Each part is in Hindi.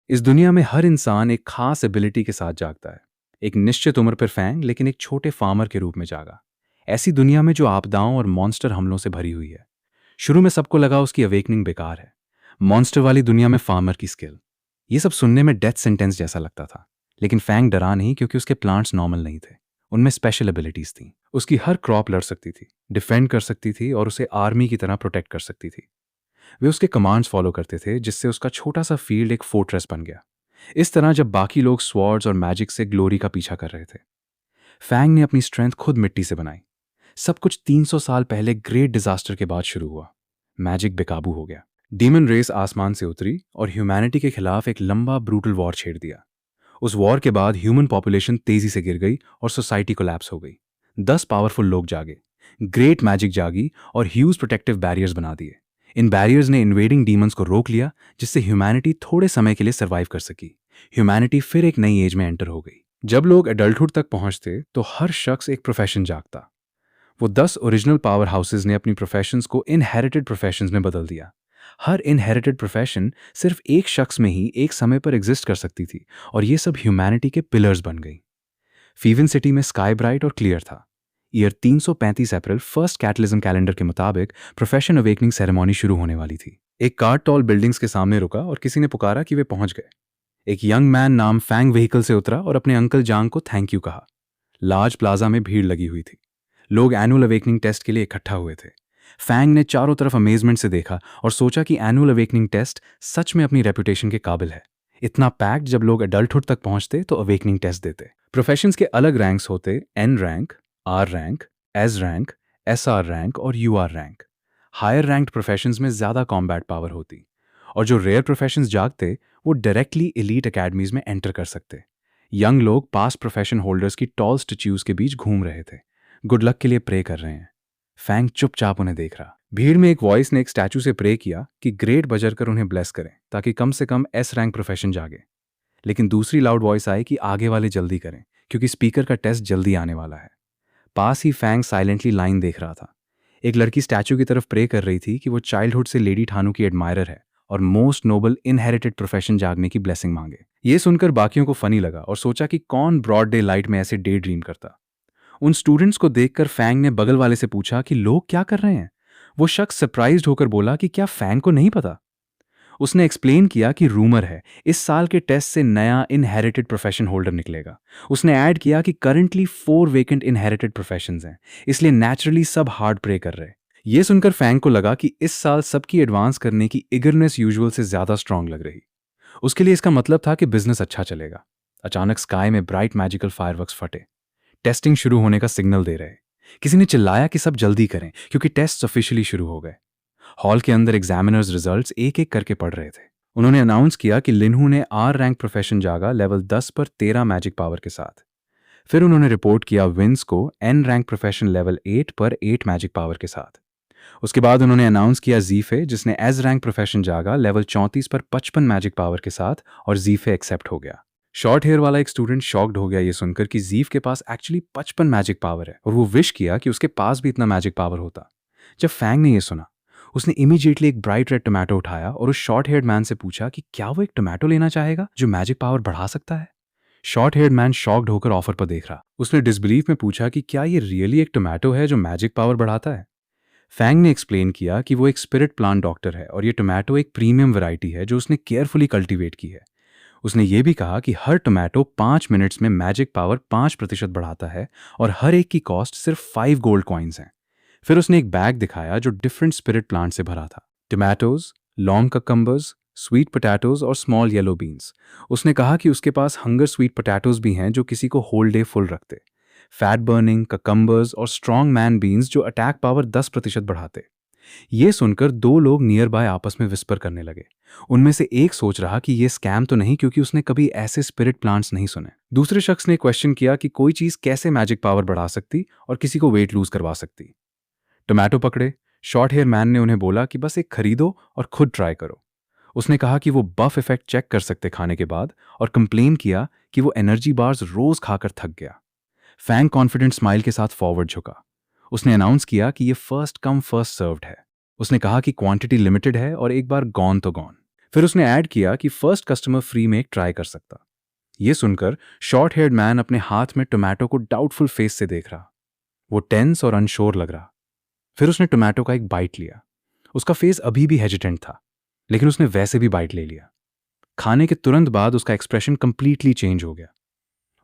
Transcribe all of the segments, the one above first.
इस दुनिया में हर इंसान एक खास एबिलिटी के साथ जागता है। एक निश्चित उम्र पर फैंग लेकिन एक छोटे फार्मर के रूप में जागा। ऐसी दुनिया में जो आपदाओं और मॉन्स्टर हमलों से भरी हुई है। शुरू में सबको लगा उसकी अवेकनिंग बेकार है। मॉन्स्टर वाली दुनिया में फार्मर की स्किल, ये सब सुनने में डेथ सेंटेंस जैसा लगता था। लेकिन फैंग डरा नहीं, क्योंकि उसके प्लांट्स नॉर्मल नहीं थे। उनमें स्पेशल एबिलिटीज थी। उसकी हर क्रॉप लड़ सकती थी, डिफेंड कर सकती थी और उसे आर्मी की तरह प्रोटेक्ट कर सकती थी। वे उसके कमांड्स फॉलो करते थे, जिससे उसका छोटा सा फील्ड एक फोर्ट्रेस बन गया। इस तरह जब बाकी लोग स्वॉर्ड्स और मैजिक से ग्लोरी का पीछा कर रहे थे, फैंग ने अपनी स्ट्रेंथ खुद मिट्टी से बनाई। सब कुछ 300 साल पहले ग्रेट डिजास्टर के बाद शुरू हुआ। मैजिक बेकाबू हो गया। डीमन रेस आसमान से उतरी और ह्यूमैनिटी के खिलाफ एक लंबा ब्रूटल वॉर छेड़ दिया। उस वॉर के बाद ह्यूमन पॉपुलेशन तेजी से गिर गई और सोसाइटी कोलैप्स हो गई। 10 पावरफुल लोग जागे, ग्रेट मैजिक जागी और ह्यूज प्रोटेक्टिव बैरियर्स बना दिए। इन बैरियर्स ने इन्वेडिंग डीमंस को रोक लिया, जिससे ह्यूमैनिटी थोड़े समय के लिए सर्वाइव कर सकी। ह्यूमैनिटी फिर एक नई एज में एंटर हो गई। जब लोग एडल्टहुड तक पहुंचते तो हर शख्स एक प्रोफेशन जागता। वो 10 ओरिजिनल पावर हाउसेज ने अपनी प्रोफेशंस को इनहेरिटेड प्रोफेशंस में बदल दिया। हर इनहेरिटेड प्रोफेशन सिर्फ एक शख्स में ही एक समय पर एग्जिस्ट कर सकती थी, और ये सब ह्यूमैनिटी के पिलर्स बन गई। फीवन सिटी में स्काई ब्राइट और क्लियर था। ईयर 335 अप्रैल फर्स्ट कैटलिज्म कैलेंडर के मुताबिक प्रोफेशन अवेकनिंग सेरेमनी शुरू होने वाली थी। एक कार टॉल बिल्डिंग्स के सामने रुका और किसी ने पुकारा कि वे पहुंच गए। एक यंग मैन नाम फैंग व्हीकल से उतरा और अपने अंकल जांग को थैंक यू कहा। लार्ज प्लाजा में भीड़ लगी हुई थी। लोग एनुअल अवेकनिंग टेस्ट के लिए इकट्ठा हुए थे। फैंग ने चारों तरफ अमेजमेंट से देखा और सोचा कि एनुअल अवेकनिंग टेस्ट सच में अपनी रेपुटेशन के काबिल है। इतना पैक्ड, जब लोग एडल्टहुड तक पहुंचते तो अवेकनिंग टेस्ट देते। प्रोफेशंस के अलग रैंक्स होते, N rank, R rank, S rank, S R rank और U R rank. Higher ranked professions में ज्यादा कॉम्बैट पावर होती, और जो रेयर प्रोफेशंस जागते वो डायरेक्टली एलीट एकेडमीज में एंटर कर सकते। यंग लोग पास्ट प्रोफेशन होल्डर्स की टॉल स्टैच्यूज के बीच घूम रहे थे, गुड लक के लिए प्रे कर रहे हैं। फैंग चुपचाप उन्हें देख रहा। भीड़ में एक वॉइस ने एक स्टैचू से प्रे किया कि ग्रेट बजर कर उन्हें ब्लेस करें, ताकि कम से कम एस रैंक प्रोफेशन जागे। लेकिन दूसरी लाउड वॉइस आई कि आगे वाले जल्दी करें, क्योंकि स्पीकर का टेस्ट जल्दी आने वाला है। पास ही फैंग साइलेंटली लाइन देख रहा था। एक लड़की स्टैचू की तरफ प्रे कर रही थी कि वो चाइल्डहुड से लेडी ठानू की एडमायरर है और मोस्ट नोबल इनहेरिटेड प्रोफेशन जागने की ब्लेसिंग मांगे। ये सुनकर बाकियों को फनी लगा और सोचा कि कौन ब्रॉड डे लाइट में ऐसे डे ड्रीम करता। उन स्टूडेंट्स को देखकर फैंग ने बगल वाले से पूछा कि लोग क्या कर रहे हैं। वो शख्स सरप्राइज्ड होकर बोला कि क्या फैंग को नहीं पता। उसने एक्सप्लेन किया कि रूमर है इस साल के टेस्ट से नया इनहेरिटेड प्रोफेशन होल्डर निकलेगा। उसने ऐड किया कि करंटली 4 वेकेंट इनहेरिटेड प्रोफेशंस हैं, इसलिए नेचुरली सब हार्ड प्रे कर रहे। ये सुनकर फैंग को लगा कि इस साल सबकी एडवांस करने की इगरनेस यूजुअल से ज्यादा स्ट्रांग लग रही। उसके लिए इसका मतलब था कि बिजनेस अच्छा चलेगा। अचानक स्काई में ब्राइट मैजिकल फायरवर्क्स फटे, टेस्टिंग शुरू होने का सिग्नल दे रहे। किसी ने चिल्लाया कि सब जल्दी करें, क्योंकि टेस्ट ऑफिशियली शुरू हो गए। हॉल के अंदर एग्जामिनर्स रिजल्ट्स एक एक करके पढ़ रहे थे। उन्होंने अनाउंस किया कि लिनहू ने आर रैंक प्रोफेशन जागा लेवल 10 पर 13 मैजिक पावर के साथ। फिर उन्होंने रिपोर्ट किया विंस को एन रैंक प्रोफेशन लेवल 8 पर 8 मैजिक पावर के साथ। उसके बाद उन्होंने अनाउंस किया जीफे, जिसने एज रैंक प्रोफेशन जागा लेवल 34 पर 55 मैजिक पावर के साथ, और जीफे एक्सेप्ट हो गया। शॉर्ट हेयर वाला एक स्टूडेंट शॉक्ड हो गया ये सुनकर कि जीफ के पास एक्चुअली 55 मैजिक पावर है, और वो विश किया कि उसके पास भी इतना मैजिक पावर होता। जब फैंग ने यह सुना, उसने इमीडिएटली एक ब्राइट रेड टोमेटो उठाया और उस शॉर्ट हेयर्ड मैन से पूछा कि क्या वो एक टोमेटो लेना चाहेगा जो मैजिक पावर बढ़ा सकता है। शॉर्ट हेयर्ड मैन शॉक्ड होकर ऑफर पर देख रहा। उसने डिसबिलीफ में पूछा कि क्या ये रियली एक टोमेटो है जो मैजिक पावर बढ़ाता है। फैंग ने एक्सप्लेन किया कि वो एक स्पिरिट प्लांट डॉक्टर है और ये टोमेटो एक प्रीमियम वैरायटी है जो उसने केयरफुली कल्टीवेट की है। उसने ये भी कहा कि हर टोमेटो 5 मिनट्स में मैजिक पावर 5% बढ़ाता है और हर एक की कॉस्ट सिर्फ 5 गोल्ड कॉइन्स हैं। फिर उसने एक बैग दिखाया जो डिफरेंट स्पिरिट प्लांट से भरा था, tomatoes, long cucumbers, sweet potatoes और स्मॉल येलो बीन्स। उसने कहा कि उसके पास हंगर स्वीट पोटैटोज भी हैं जो किसी को होल डे फुल रखते, फैट बर्निंग ककम्बर्स और स्ट्रॉन्ग मैन बीन्स जो अटैक पावर 10% बढ़ाते। ये सुनकर 2 लोग नियर बाय आपस में विस्पर करने लगे। उनमें से एक सोच रहा कि ये स्कैम तो नहीं, क्योंकि उसने कभी ऐसे स्पिरिट प्लांट्स नहीं सुने। दूसरे शख्स ने क्वेश्चन किया कि कोई चीज कैसे मैजिक पावर बढ़ा सकती और किसी को वेट लूज करवा सकती। टोमेटो पकड़े शॉर्ट हेयर मैन ने उन्हें बोला कि बस एक खरीदो और खुद ट्राई करो। उसने कहा कि वो बफ इफेक्ट चेक कर सकते खाने के बाद, और कंप्लेन किया कि वो एनर्जी बार्स रोज खाकर थक गया। फैंग कॉन्फिडेंट स्माइल के साथ फॉरवर्ड झुका। उसने अनाउंस किया कि ये फर्स्ट कम फर्स्ट सर्व्ड है। उसने कहा कि क्वांटिटी लिमिटेड है और एक बार गॉन तो गॉन। फिर उसने ऐड किया कि फर्स्ट कस्टमर फ्री में एक ट्राई कर सकता। ये सुनकर शॉर्ट हेयर्ड मैन अपने हाथ में टोमेटो को डाउटफुल फेस से देख रहा। वो टेंस और अनश्योर लग रहा। फिर उसने टोमेटो का एक बाइट लिया। उसका फेस अभी भी हेजिटेंट था, लेकिन उसने वैसे भी बाइट ले लिया। खाने के तुरंत बाद उसका एक्सप्रेशन कंप्लीटली चेंज हो गया।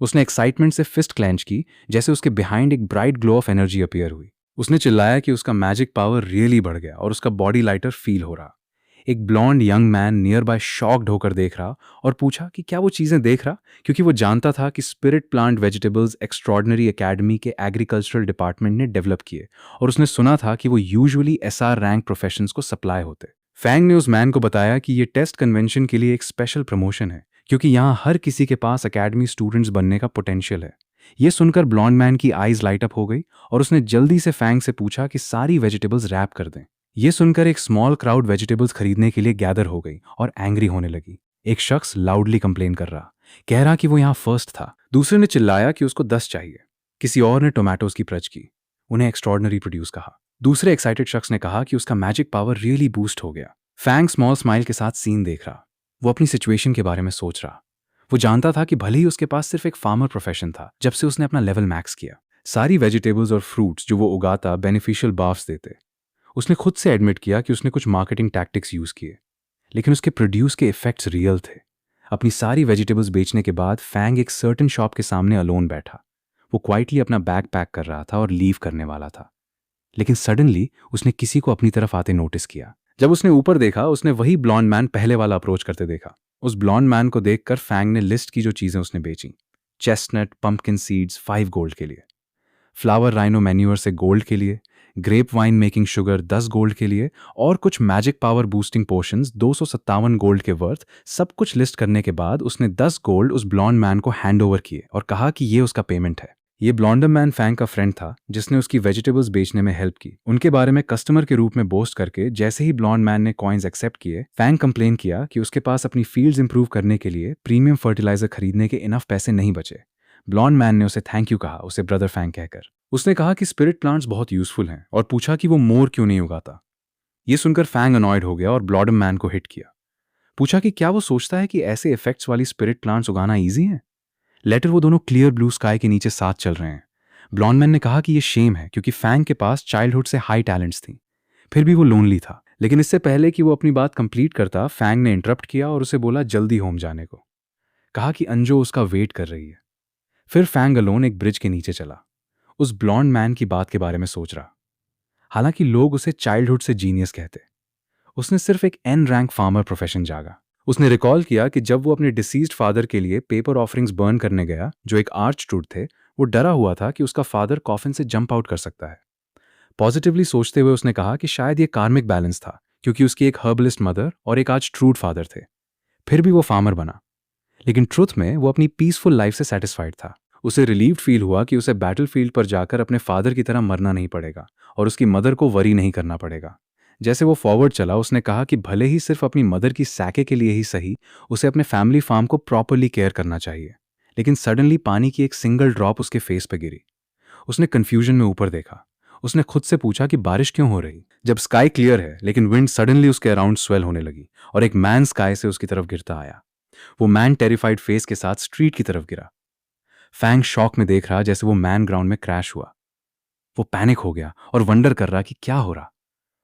उसने एक्साइटमेंट से फिस्ट क्लेंच की, जैसे उसके बिहाइंड एक bright glow of energy appear हुई। उसने चिल्लाया कि उसका मैजिक पावर रियली बढ़ गया और उसका बॉडी लाइटर फील हो रहा। एक blonde young man nearby shocked होकर देख रहा और पूछा कि क्या वो चीजें देख रहा, क्योंकि वो जानता था कि spirit plant vegetables extraordinary academy के एग्रीकल्चरल डिपार्टमेंट ने डेवलप किए और उसने सुना था कि वो यूजुअली एसआर रैंक प्रोफेशंस को सप्लाई होते। फैंग ने उस मैन को बताया कि ये टेस्ट कन्वेंशन के लिए एक स्पेशल प्रमोशन है, क्योंकि यहाँ हर किसी के पास एकेडमी स्टूडेंट्स बनने का पोटेंशियल है। ये सुनकर ब्लॉन्ड मैन की आईज लाइट अप हो गई और उसने जल्दी से फैंग से पूछा कि सारी वेजिटेबल्स रैप कर दें। ये सुनकर एक स्मॉल क्राउड वेजिटेबल्स खरीदने के लिए गैदर हो गई और एंग्री होने लगी। एक शख्स लाउडली कंप्लेन कर रहा, कह रहा कि वो यहाँ फर्स्ट था। दूसरे ने चिल्लाया कि उसको 10 चाहिए। किसी और ने टोमेटोज की प्रज की, उन्हें एक्स्ट्रॉर्डनरी प्रोड्यूस कहा। दूसरे एक्साइटेड शख्स ने कहा कि उसका मैजिक पावर रियली बूस्ट हो गया। फैंग स्मॉल स्माइल के साथ सीन देख रहा। वो अपनी सिचुएशन के बारे में सोच रहा। वो जानता था कि भले ही उसके पास सिर्फ एक फार्मर प्रोफेशन था, जब से उसने अपना लेवल मैक्स किया, सारी वेजिटेबल्स और फ्रूट्स जो वो उगाता बेनिफिशियल बाफ्स देते। उसने खुद से एडमिट किया कि उसने कुछ मार्केटिंग टैक्टिक्स यूज किए, लेकिन उसके प्रोड्यूस के इफेक्ट्स रियल थे। अपनी सारी वेजिटेबल्स बेचने के बाद फैंग एक सर्टन शॉप के सामने अलोन बैठा। वो क्वाइटली अपना बैग पैक कर रहा था और लीव करने वाला था, लेकिन सडनली उसने किसी को अपनी तरफ आते नोटिस किया। जब उसने ऊपर देखा, उसने वही ब्लॉन्ड मैन पहले वाला अप्रोच करते देखा। उस ब्लॉन्ड मैन को देखकर फैंग ने लिस्ट की जो चीजें उसने बेची। चेस्टनट पंपकिन सीड्स 5 गोल्ड के लिए, फ्लावर राइनो मैन्यूअर से गोल्ड के लिए, grape wine making sugar 10 gold के लिए और कुछ magic power boosting potions 257 gold के वर्थ। सब कुछ लिस्ट करने के बाद उसने 10 गोल्ड उस ब्लॉन्ड मैन को हैंड ओवर किए और कहा कि ये उसका पेमेंट है। ये ब्लॉन्डर मैन फैंग का फ्रेंड था, जिसने उसकी वेजिटेबल्स बेचने में हेल्प की। उनके बारे में कस्टमर के रूप में बोस्ट करके जैसे ही ब्लॉन्ड मैन ने कॉइन्स एक्सेप्ट किए, फैंग कंप्लेन किया कि उसके पास अपनी फील्ड्स इंप्रूव करने के लिए प्रीमियम फर्टिलाइजर खरीदने के इनफ पैसे नहीं बचे। ब्लॉन्ड मैन ने उसे थैंक यू कहा, उसे ब्रदर फैंग कहकर। उसने कहा कि स्पिरिट प्लांट्स बहुत यूजफुल हैं और पूछा कि वो मोर क्यों नहीं उगाता। ये सुनकर फैंग अनॉयड हो गया और ब्लॉडम मैन को हिट किया। पूछा कि क्या वो सोचता है कि ऐसे इफेक्ट्स वाली स्पिरिट प्लांट्स उगाना ईजी है। लेटर वो दोनों क्लियर ब्लू स्काई के नीचे साथ चल रहे हैं। ब्लॉन्ड मैन ने कहा कि ये शेम है, क्योंकि फैंग के पास चाइल्डहुड से हाई टैलेंट्स थी, फिर भी वो लोनली था। लेकिन इससे पहले कि वो अपनी बात कंप्लीट करता, फैंग ने इंटरप्ट किया और उसे बोला जल्दी होम जाने को। कहा कि अंजो उसका वेट कर रही है। फिर फैंग अलोन एक ब्रिज के नीचे चला, उस ब्लॉन्ड मैन की बात के बारे में सोच रहा। हालांकि लोग उसे चाइल्डहुड से जीनियस कहते, उसने सिर्फ एक एन रैंक फार्मर प्रोफेशन जागा। उसने रिकॉल किया कि जब वो अपने डिसीज्ड फादर के लिए पेपर ऑफरिंग्स बर्न करने गया, जो एक आर्च ट्रूथ थे, वो डरा हुआ था कि उसका फादर कॉफिन से जंप आउट कर सकता है। पॉजिटिवली सोचते हुए उसने कहा कि शायद ये कार्मिक बैलेंस था, क्योंकि उसकी एक हर्बलिस्ट मदर और एक आज ट्रूथ फादर थे। फिर भी वो फार्मर बना, लेकिन ट्रुथ में वो अपनी पीसफुल लाइफ से सेटिस्फाइड था। उसे रिलीव्ड फील हुआ कि उसे बैटलफील्ड पर जाकर अपने फादर की तरह मरना नहीं पड़ेगा और उसकी मदर को वरी नहीं करना पड़ेगा। जैसे वो फॉरवर्ड चला, उसने कहा कि भले ही सिर्फ अपनी मदर की सैके के लिए ही सही, उसे अपने फैमिली फार्म को प्रॉपरली केयर करना चाहिए। लेकिन सडनली पानी की एक सिंगल ड्रॉप उसके फेस पे गिरी। उसने कंफ्यूजन में ऊपर देखा। उसने खुद से पूछा कि बारिश क्यों हो रही, जब स्काई क्लियर है, लेकिन विंड सडनली उसके अराउंड स्वेल होने लगी और एक मैन स्काई से उसकी तरफ गिरता आया। वो मैन टेरिफाइड फेस के साथ स्ट्रीट की तरफ गिरा। फैंग शॉक में देख रहा जैसे वो मैन ग्राउंड में क्रैश हुआ। वो पैनिक हो गया और वंडर कर रहा कि क्या हो रहा।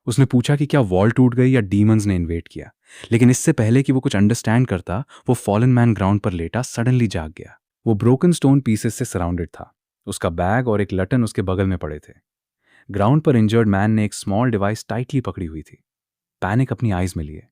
उसने पूछा कि क्या वॉल टूट गई या डीमंस ने इन्वेट किया, लेकिन इससे पहले कि वो कुछ अंडरस्टैंड करता, वो फॉलन मैन ग्राउंड पर लेटा सडनली जाग गया। वो ब्रोकन स्टोन पीसेस से सराउंडेड था। उसका बैग और एक लटन उसके बगल में पड़े थे। ग्राउंड पर इंजर्ड मैन ने एक स्मॉल डिवाइस टाइटली पकड़ी हुई थी। पैनिक अपनी आईज में लिए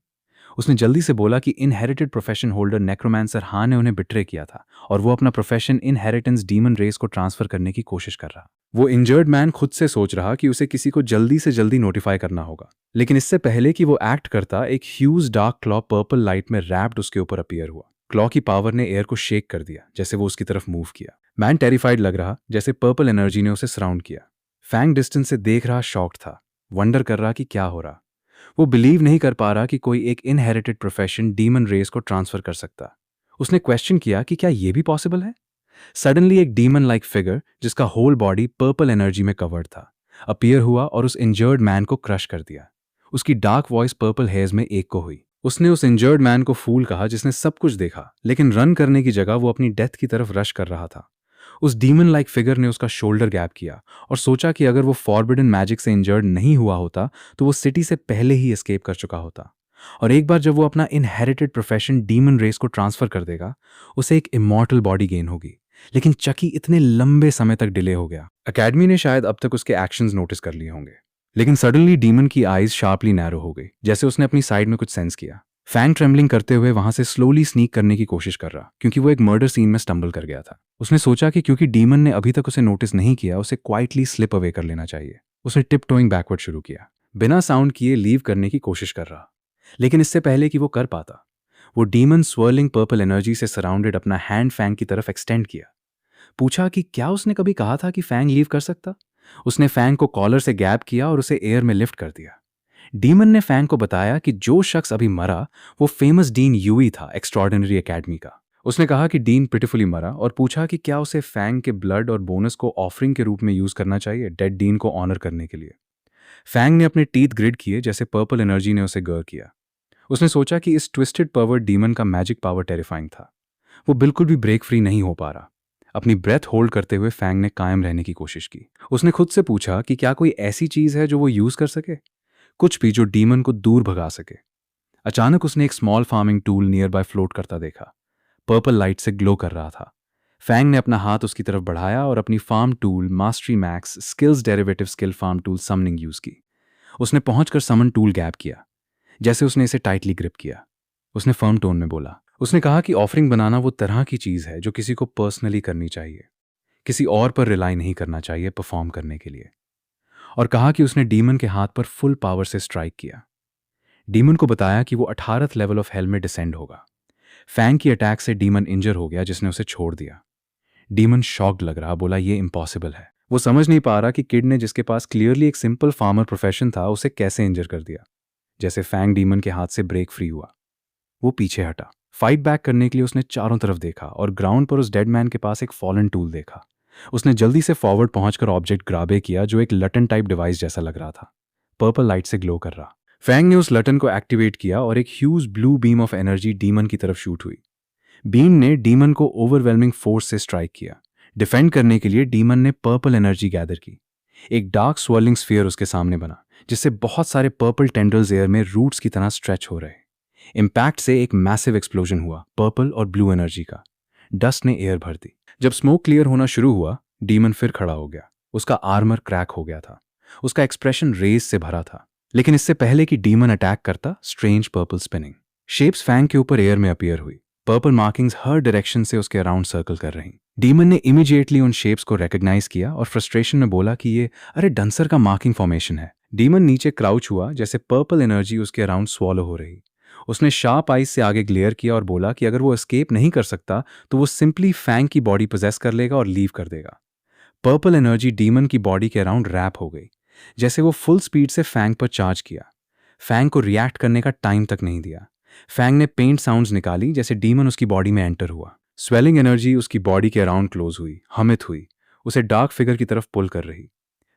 उसने जल्दी से बोला कि इनहेरिटेड प्रोफेशन होल्डर नेक्रोमैंसर हां ने उन्हें बिट्रे किया था और वो अपना प्रोफेशन इनहेरिटेंस डीमन रेस को ट्रांसफर करने की कोशिश कर रहा। वो इंजर्ड मैन खुद से सोच रहा कि उसे किसी को जल्दी से जल्दी नोटिफाई करना होगा, लेकिन इससे पहले कि वो एक्ट करता, एक huge dark claw purple light में रैप्ड उसके ऊपर अपीयर हुआ। क्लॉ की पावर ने एयर को शेक कर दिया जैसे वो उसकी तरफ मूव किया। मैन टेरिफाइड लग रहा, जैसे पर्पल एनर्जी ने उसे सराउंड किया। फैंग डिस्टेंस से देख रहा, शॉक्ड था, वंडर कर रहा कि क्या हो रहा। वो बिलीव नहीं कर पा रहा कि कोई एक इनहेरिटेड प्रोफेशन डीमन रेस को ट्रांसफर कर सकता। उसने क्वेश्चन किया कि क्या ये भी पॉसिबल है। सडनली एक डीमन लाइक फिगर, जिसका होल बॉडी पर्पल एनर्जी में कवर्ड था, अपीयर हुआ और उस इंजर्ड मैन को क्रश कर दिया। उसकी डार्क वॉइस पर्पल हेयर्स में एक को हुई। उसने उस इंजर्ड मैन को फूल कहा जिसने सब कुछ देखा, लेकिन रन करने की जगह वो अपनी डेथ की तरफ रश कर रहा था। उस डीमन लाइक फिगर ने उसका शोल्डर गैप किया और सोचा कि अगर वो फॉरबिडन मैजिक से इंजर्ड नहीं हुआ होता तो वो सिटी से पहले ही एस्केप कर चुका होता। और एक बार जब वो अपना इनहेरिटेड प्रोफेशन डीमन रेस को ट्रांसफर कर देगा, उसे एक इमॉर्टल बॉडी गेन होगी। लेकिन चकी इतने लंबे समय तक डिले हो गया। अकेडमी ने शायद अब तक उसके एक्शंस नोटिस कर लिए होंगे, लेकिन सडनली डीमन की आईज शार्पली नैरो हो गई, जैसे उसने अपनी साइड में कुछ सेंस किया। फैंग ट्रेम्बलिंग करते हुए वहां से स्लोली स्नीक करने की कोशिश कर रहा, क्योंकि वो एक मर्डर सीन में स्टंबल कर गया था। उसने सोचा कि क्योंकि डीमन ने अभी तक उसे नोटिस नहीं किया, उसे क्वाइटली स्लिप अवे कर लेना चाहिए। उसने टिप टोइंग बैकवर्ड शुरू किया, बिना साउंड किए लीव करने की कोशिश कर रहा। लेकिन इससे पहले कि वो कर पाता, वो डीमन स्वर्लिंग पर्पल एनर्जी से सराउंडेड अपना हैंड फैंग की तरफ एक्सटेंड किया। पूछा कि क्या उसने कभी कहा था कि फैंग लीव कर सकता। उसने फैंग को कॉलर से गैप किया और उसे एयर में लिफ्ट कर दिया। डीमन ने फैंग को बताया कि जो शख्स अभी मरा वो फेमस डीन यूई था, एक्स्ट्रॉर्डिनरी एकेडमी का। उसने कहा कि डीन पिटिफुली मरा और पूछा कि क्या उसे फैंग के ब्लड और बोनस को ऑफरिंग के रूप में यूज करना चाहिए, डेड डीन को ऑनर करने के लिए। फैंग ने अपने टीथ ग्रिड किए जैसे पर्पल एनर्जी ने उसे गर किया। उसने सोचा कि इस ट्विस्टेड पर्वर्ट डीमन का मैजिक पावर टेरिफाइंग था। वो बिल्कुल भी ब्रेक फ्री नहीं हो पा रहा। अपनी ब्रेथ होल्ड करते हुए फैंग ने कायम रहने की कोशिश की। उसने खुद से पूछा कि क्या कोई ऐसी चीज है जो वो यूज कर सके, कुछ भी जो डीमन को दूर भगा सके। अचानक उसने एक small farming tool near by float करता देखा। पर्पल लाइट से ग्लो कर रहा था। फैंग ने अपना हाथ उसकी तरफ बढ़ाया और अपनी farm tool mastery max skills derivative skill farm tool summoning use की। उसने पहुंचकर समन टूल गैप किया, जैसे उसने इसे टाइटली ग्रिप किया। उसने फर्म टोन में बोला। उसने कहा कि ऑफरिंग बनाना वो तरह की चीज है जो किसी को पर्सनली करनी चाहिए, किसी और पर रिलाई नहीं करना चाहिए परफॉर्म करने के लिए। और कहा कि उसने डीमन के हाथ पर फुल पावर से स्ट्राइक किया। डीमन को बताया कि वो 18th लेवल ऑफ हेल में डिसेंड होगा। फैंग की अटैक से डीमन इंजर हो गया, जिसने उसे छोड़ दिया। डीमन शॉक्ड लग रहा, बोला ये इम्पॉसिबल है। वो समझ नहीं पा रहा कि किड ने जिसके पास क्लियरली एक सिंपल फार्मर प्रोफेशन था उसे कैसे इंजर कर दिया। जैसे फैंग डीमन के हाथ से ब्रेक फ्री हुआ, वो पीछे हटा। फाइट बैक करने के लिए उसने चारों तरफ देखा और ग्राउंड पर उस डेड मैन के पास एक फॉलन टूल देखा। उसने जल्दी से फॉरवर्ड पहुंचकर ऑब्जेक्ट ग्राबे किया जो एक लटन टाइप डिवाइस जैसा लग रहा था, पर्पल लाइट से ग्लो कर रहा। फैंग ने उस लटन को एक्टिवेट किया और एक huge blue beam of energy demon की तरफ शूट हुई। बीम ने डीमन को ओवरवेलमिंग फोर्स से स्ट्राइक किया। डिफेंड करने के लिए डीमन ने पर्पल एनर्जी गैदर की। एक डार्क स्वर्लिंग स्फीयर उसके सामने बना, जिससे बहुत सारे पर्पल टेंडल्स एयर में रूट्स की तरह स्ट्रेच हो रहे। इम्पैक्ट से एक मैसिव एक्सप्लोजन हुआ, पर्पल और ब्लू एनर्जी का। डस्ट ने एयर भर दी। जब स्मोक क्लियर होना शुरू हुआ, डीमन फिर खड़ा हो गया। उसका आर्मर क्रैक हो गया था। उसका एक्सप्रेशन रेज से भरा था। लेकिन इससे पहले कि डीमन अटैक करता, strange purple spinning shapes Fang के ऊपर एयर में अपीयर हुई। पर्पल मार्किंग्स हर डायरेक्शन से उसके अराउंड सर्कल कर रही। डीमन ने इमीडिएटली उन शेप्स को रिकॉग्नाइज किया और फ्रस्ट्रेशन में बोला कि ये अरे डंसर का मार्किंग फॉर्मेशन है। डीमन नीचे क्राउच हुआ, जैसे पर्पल एनर्जी उसके अराउंड स्वॉलो हो रही। उसने शार्प आइज से आगे ग्लेयर किया और बोला कि अगर वो एस्केप नहीं कर सकता तो वो सिंपली फैंग की बॉडी पोजेस कर लेगा और लीव कर देगा। पर्पल एनर्जी डीमन की बॉडी के अराउंड रैप हो गई, जैसे वो फुल स्पीड से फैंग पर चार्ज किया। फैंग को रिएक्ट करने का टाइम तक नहीं दिया। फैंग ने पेंट साउंड्स निकाली जैसे डीमन उसकी बॉडी में एंटर हुआ। स्वेलिंग एनर्जी उसकी बॉडी के अराउंड क्लोज हुई, हमित हुई, उसे डार्क फिगर की तरफ पुल कर रही।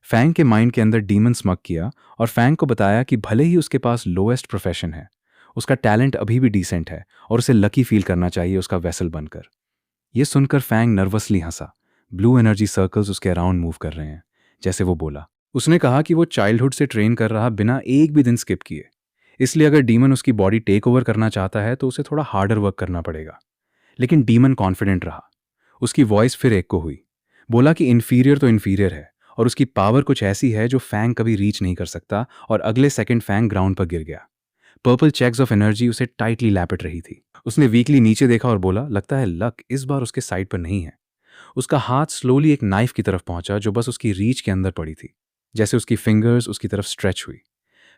फैंग के माइंड के अंदर डीमन स्मग किया और फैंग को बताया कि भले ही उसके पास लोएस्ट प्रोफेशन है, उसका टैलेंट अभी भी डिसेंट है और उसे लकी फील करना चाहिए उसका वेसल बनकर। यह सुनकर फैंग नर्वसली हंसा। ब्लू एनर्जी सर्कल्स उसके अराउंड मूव कर रहे हैं, जैसे वो बोला। उसने कहा कि वो चाइल्डहुड से ट्रेन कर रहा, बिना एक भी दिन स्किप किए। इसलिए अगर डीमन उसकी बॉडी टेक ओवर करना चाहता है तो उसे थोड़ा हार्डर वर्क करना पड़ेगा। लेकिन डीमन कॉन्फिडेंट रहा। उसकी वॉइस फिर एको हुई। बोला कि इन्फीरियर तो इन्फीरियर है और उसकी पावर कुछ ऐसी है जो फैंग कभी रीच नहीं कर सकता। और अगले सेकंड फैंग ग्राउंड पर गिर गया। पर्पल चेक्स ऑफ एनर्जी उसे टाइटली लैपट रही थी। उसने वीकली नीचे देखा और बोला, लगता है लक इस बार उसके साइड पर नहीं है। उसका हाथ स्लोली एक नाइफ की तरफ पहुंचा जो बस उसकी रीच के अंदर पड़ी थी, जैसे उसकी फिंगर्स उसकी तरफ स्ट्रेच हुई।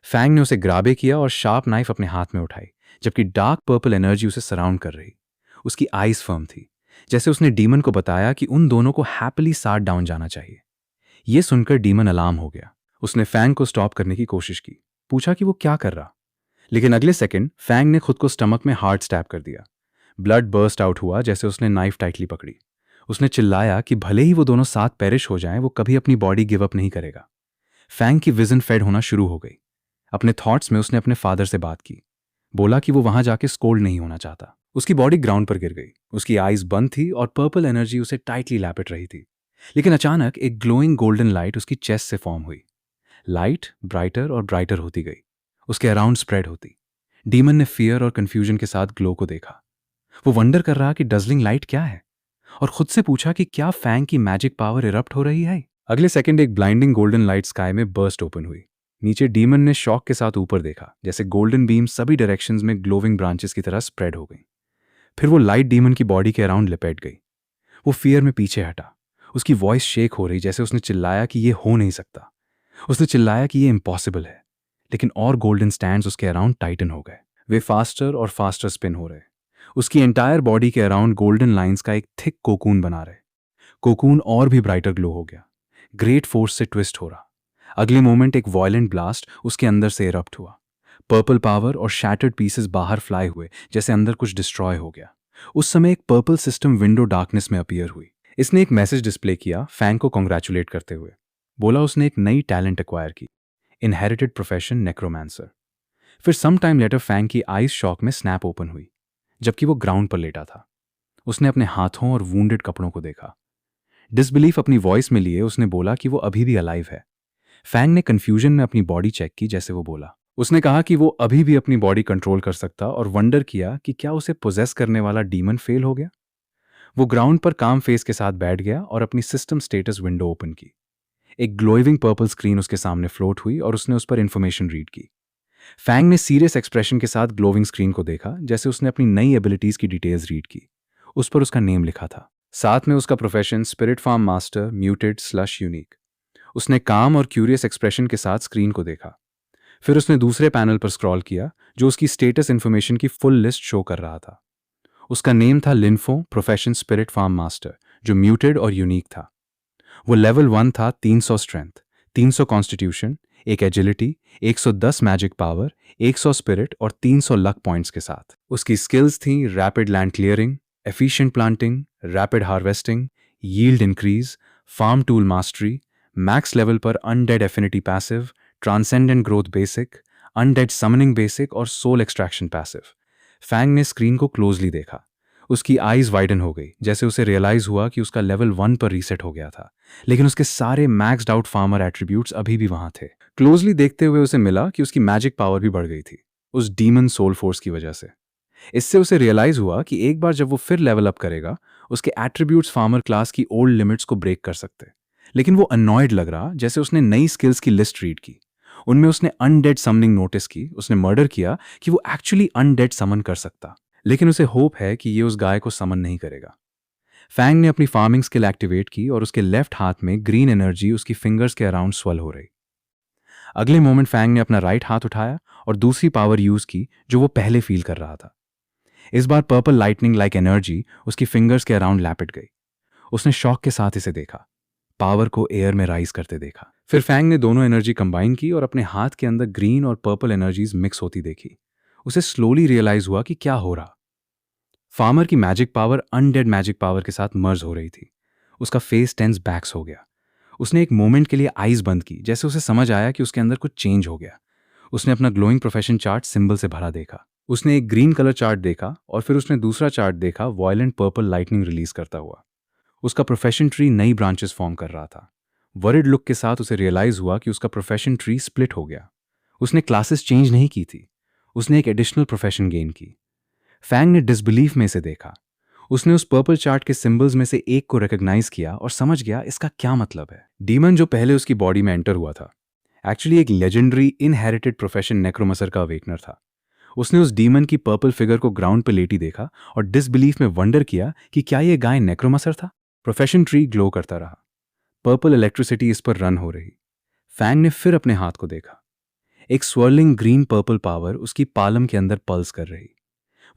फैंग ने उसे ग्राबे किया और शार्प नाइफ अपने हाथ में उठाई, जबकि डार्क पर्पल एनर्जी उसे सराउंड कर रही। उसकी आईज फर्म थी, जैसे उसने डीमन को बताया कि उन दोनों को हैप्पीली साथ डाउन जाना चाहिए। यह सुनकर डीमन अलार्म हो गया। उसने फैंग को स्टॉप करने की कोशिश की, पूछा कि वो क्या कर रहा। लेकिन अगले सेकंड फैंग ने खुद को स्टमक में हार्ड स्टैब कर दिया। ब्लड बर्स्ट आउट हुआ जैसे उसने नाइफ टाइटली पकड़ी। उसने चिल्लाया कि भले ही वो दोनों साथ पेरिश हो जाएं, वो कभी अपनी बॉडी गिव अप नहीं करेगा। फैंग की विजन फेड होना शुरू हो गई। अपने थॉट्स में उसने अपने फादर से बात की। बोला कि वो वहां जाके स्कोल्ड नहीं होना चाहता। उसकी बॉडी ग्राउंड पर गिर गई, उसकी आईज बंद थी और पर्पल एनर्जी उसे टाइटली लैपिट रही थी। लेकिन अचानक एक ग्लोइंग गोल्डन लाइट उसकी चेस्ट से फॉर्म हुई। लाइट ब्राइटर और ब्राइटर होती गई, उसके अराउंड स्प्रेड होती। डीमन ने फियर और कंफ्यूजन के साथ ग्लो को देखा। वो वंडर कर रहा कि डजलिंग लाइट क्या है, और खुद से पूछा कि क्या फैंग की मैजिक पावर इरप्ट हो रही है। अगले सेकंड एक ब्लाइंडिंग गोल्डन लाइट स्काई में बर्स्ट ओपन हुई। नीचे डीमन ने शॉक के साथ ऊपर देखा, जैसे गोल्डन बीम सभी डायरेक्शंस में ग्लोविंग ब्रांचेस की तरह स्प्रेड हो गई। फिर वो लाइट डीमन की बॉडी के अराउंड लिपेट गई। वो फियर में पीछे हटा। उसकी वॉइस शेक हो रही, जैसे उसने चिल्लाया कि ये हो नहीं सकता। उसने चिल्लाया कि ये इम्पॉसिबल है। लेकिन और गोल्डन स्टैंड्स उसके अराउंड टाइटन हो गए। वे फास्टर और फास्टर स्पिन हो रहे। उसकी एंटायर बॉडी के अराउंड गोल्डन लाइंस का एक थिक कोकून बना रहे। कोकून और भी ब्राइटर ग्लो हो गया, ग्रेट फोर्स से ट्विस्ट हो रहा। अगले मोमेंट एक वॉयलेंट ब्लास्ट उसके अंदर से इरप्ट हुआ। पर्पल पावर और शैटर्ड पीसेस बाहर फ्लाई हुए, जैसे अंदर कुछ डिस्ट्रॉय हो गया। उस समय एक पर्पल सिस्टम विंडो डार्कनेस में अपीयर हुई। इसने एक मैसेज डिस्प्ले किया, फैंग को कॉन्ग्रेचुलेट करते हुए। बोला उसने एक नई टैलेंट एक्वायर की, इनहेरिटेड प्रोफेशन नेक्रोमैंसर। फिर सम टाइम लेटर फैंग की आईज शॉक में स्नैप ओपन हुई, जबकि वो ग्राउंड पर लेटा था। उसने अपने हाथों और वूंडेड कपड़ों को देखा। डिसबिलीफ अपनी वॉइस में लिए उसने बोला कि वो अभी भी अलाइव है। फैंग ने कंफ्यूजन में अपनी बॉडी चेक की, जैसे वो बोला। उसने कहा कि वो अभी भी अपनी बॉडी कंट्रोल कर सकता, और वंडर किया कि क्या उसे पोजेस करने वाला डीमन फेल हो गया। वो ग्राउंड पर काम फेस के साथ बैठ गया और अपनी सिस्टम स्टेटस विंडो ओपन की। एक ग्लोइंग पर्पल स्क्रीन उसके सामने फ्लोट हुई और उसने उस पर इंफॉर्मेशन रीड की। फैंग ने सीरियस एक्सप्रेशन के साथ ग्लोविंग स्क्रीन को देखा, जैसे उसने अपनी नई एबिलिटीज की डिटेल्स रीड की। उस पर उसका नेम लिखा था, साथ में उसका profession spirit farm master muted slush unique. उसने काम और क्यूरियस एक्सप्रेशन के साथ स्क्रीन को देखा। फिर उसने दूसरे पैनल पर स्क्रॉल किया, जो उसकी स्टेटस इंफॉर्मेशन की फुल लिस्ट शो कर रहा था। उसका नेम था Linfo, profession spirit farm master, जो म्यूटेड और यूनिक था। वो लेवल 1 था, 300 स्ट्रेंथ, 300 कॉन्स्टिट्यूशन, एक एजिलिटी, 110 मैजिक पावर, 100 स्पिरिट और 300 लक पॉइंट्स के साथ। उसकी स्किल्स थी rapid land clearing, efficient planting, rapid harvesting, yield increase, farm tool mastery, max level पर undead affinity passive, transcendent growth basic, undead summoning basic और सोल एक्सट्रैक्शन पैसिव। फैंग ने स्क्रीन को क्लोजली देखा। उसकी आईज वाइडन हो गई, जैसे उसे रियलाइज हुआ कि उसका लेवल 1 पर रीसेट हो गया था, लेकिन उसके सारे मैक्स्ड आउट फार्मर एट्रीब्यूट्स अभी भी वहां थे। क्लोजली देखते हुए उसे मिला कि उसकी मैजिक पावर भी बढ़ गई थी, उस डीमन सोल फोर्स की वजह से। इससे उसे रियलाइज हुआ कि एक बार जब वो फिर लेवल अप करेगा, उसके एट्रीब्यूट्स फार्मर क्लास की ओल्ड लिमिट्स को ब्रेक कर सकते। लेकिन वो अनॉयड लग रहा, जैसे उसने नई स्किल्स की लिस्ट रीड की। उनमें उसने अनडेड समनिंग नोटिस की। उसने मर्डर किया कि वो एक्चुअली अनडेड समन कर सकता, लेकिन उसे होप है कि ये उस गाय को समन नहीं करेगा। फैंग ने अपनी फार्मिंग स्किल एक्टिवेट की और उसके लेफ्ट हाथ में ग्रीन एनर्जी उसकी फिंगर्स के अराउंड स्वेल हो रही। अगले मोमेंट फैंग ने अपना राइट हाथ उठाया और दूसरी पावर यूज की, जो वो पहले फील कर रहा था। इस बार पर्पल लाइटनिंग लाइक एनर्जी उसकी फिंगर्स के अराउंड लैपिट गई। उसने शॉक के साथ इसे देखा, पावर को एयर में राइज करते देखा। फिर फैंग ने दोनों एनर्जी कंबाइन की और अपने हाथ के अंदर ग्रीन और पर्पल एनर्जीज मिक्स होती देखी। उसे स्लोली रियलाइज हुआ कि क्या हो रहा। फार्मर की magic power undead magic power के साथ मर्ज हो रही थी। उसका फेस टेंस बैक्स हो गया। उसने एक मोमेंट के लिए आईज बंद की, जैसे उसे समझ आया कि उसके अंदर कुछ चेंज हो गया। उसने अपना ग्लोइंग प्रोफेशन चार्ट सिंबल से भरा देखा। उसने एक ग्रीन कलर चार्ट देखा और फिर उसने दूसरा चार्ट देखा, वॉयलेंट पर्पल लाइटनिंग रिलीज करता हुआ। उसका प्रोफेशन ट्री नई ब्रांचेस फॉर्म कर रहा था। वरिड लुक के साथ उसे रियलाइज हुआ कि उसका प्रोफेशन ट्री स्प्लिट हो गया। उसने क्लासेस चेंज नहीं की थी, उसने एक एडिशनल प्रोफेशन गेन की। फैंग ने डिसबिलीफ में इसे देखा। उसने उस पर्पल चार्ट के सिंबल्स में से एक को रिकॉग्नाइज किया और समझ गया इसका क्या मतलब है। डीमन जो पहले उसकी बॉडी में एंटर हुआ था, एक्चुअली एक लेजेंडरी इनहेरिटेड प्रोफेशन नेक्रोमसर का अवेकनर था। उसने उस डीमन की पर्पल फिगर को ग्राउंड पर लेटी देखा और डिसबिलीफ में वंडर किया कि क्या यह गाय नेक्रोमसर था। प्रोफेशन ट्री ग्लो करता रहा, पर्पल इलेक्ट्रिसिटी इस पर रन हो रही। फैंग ने फिर अपने हाथ को देखा। एक स्वर्लिंग ग्रीन पर्पल पावर उसकी पालम के अंदर पल्स कर रही।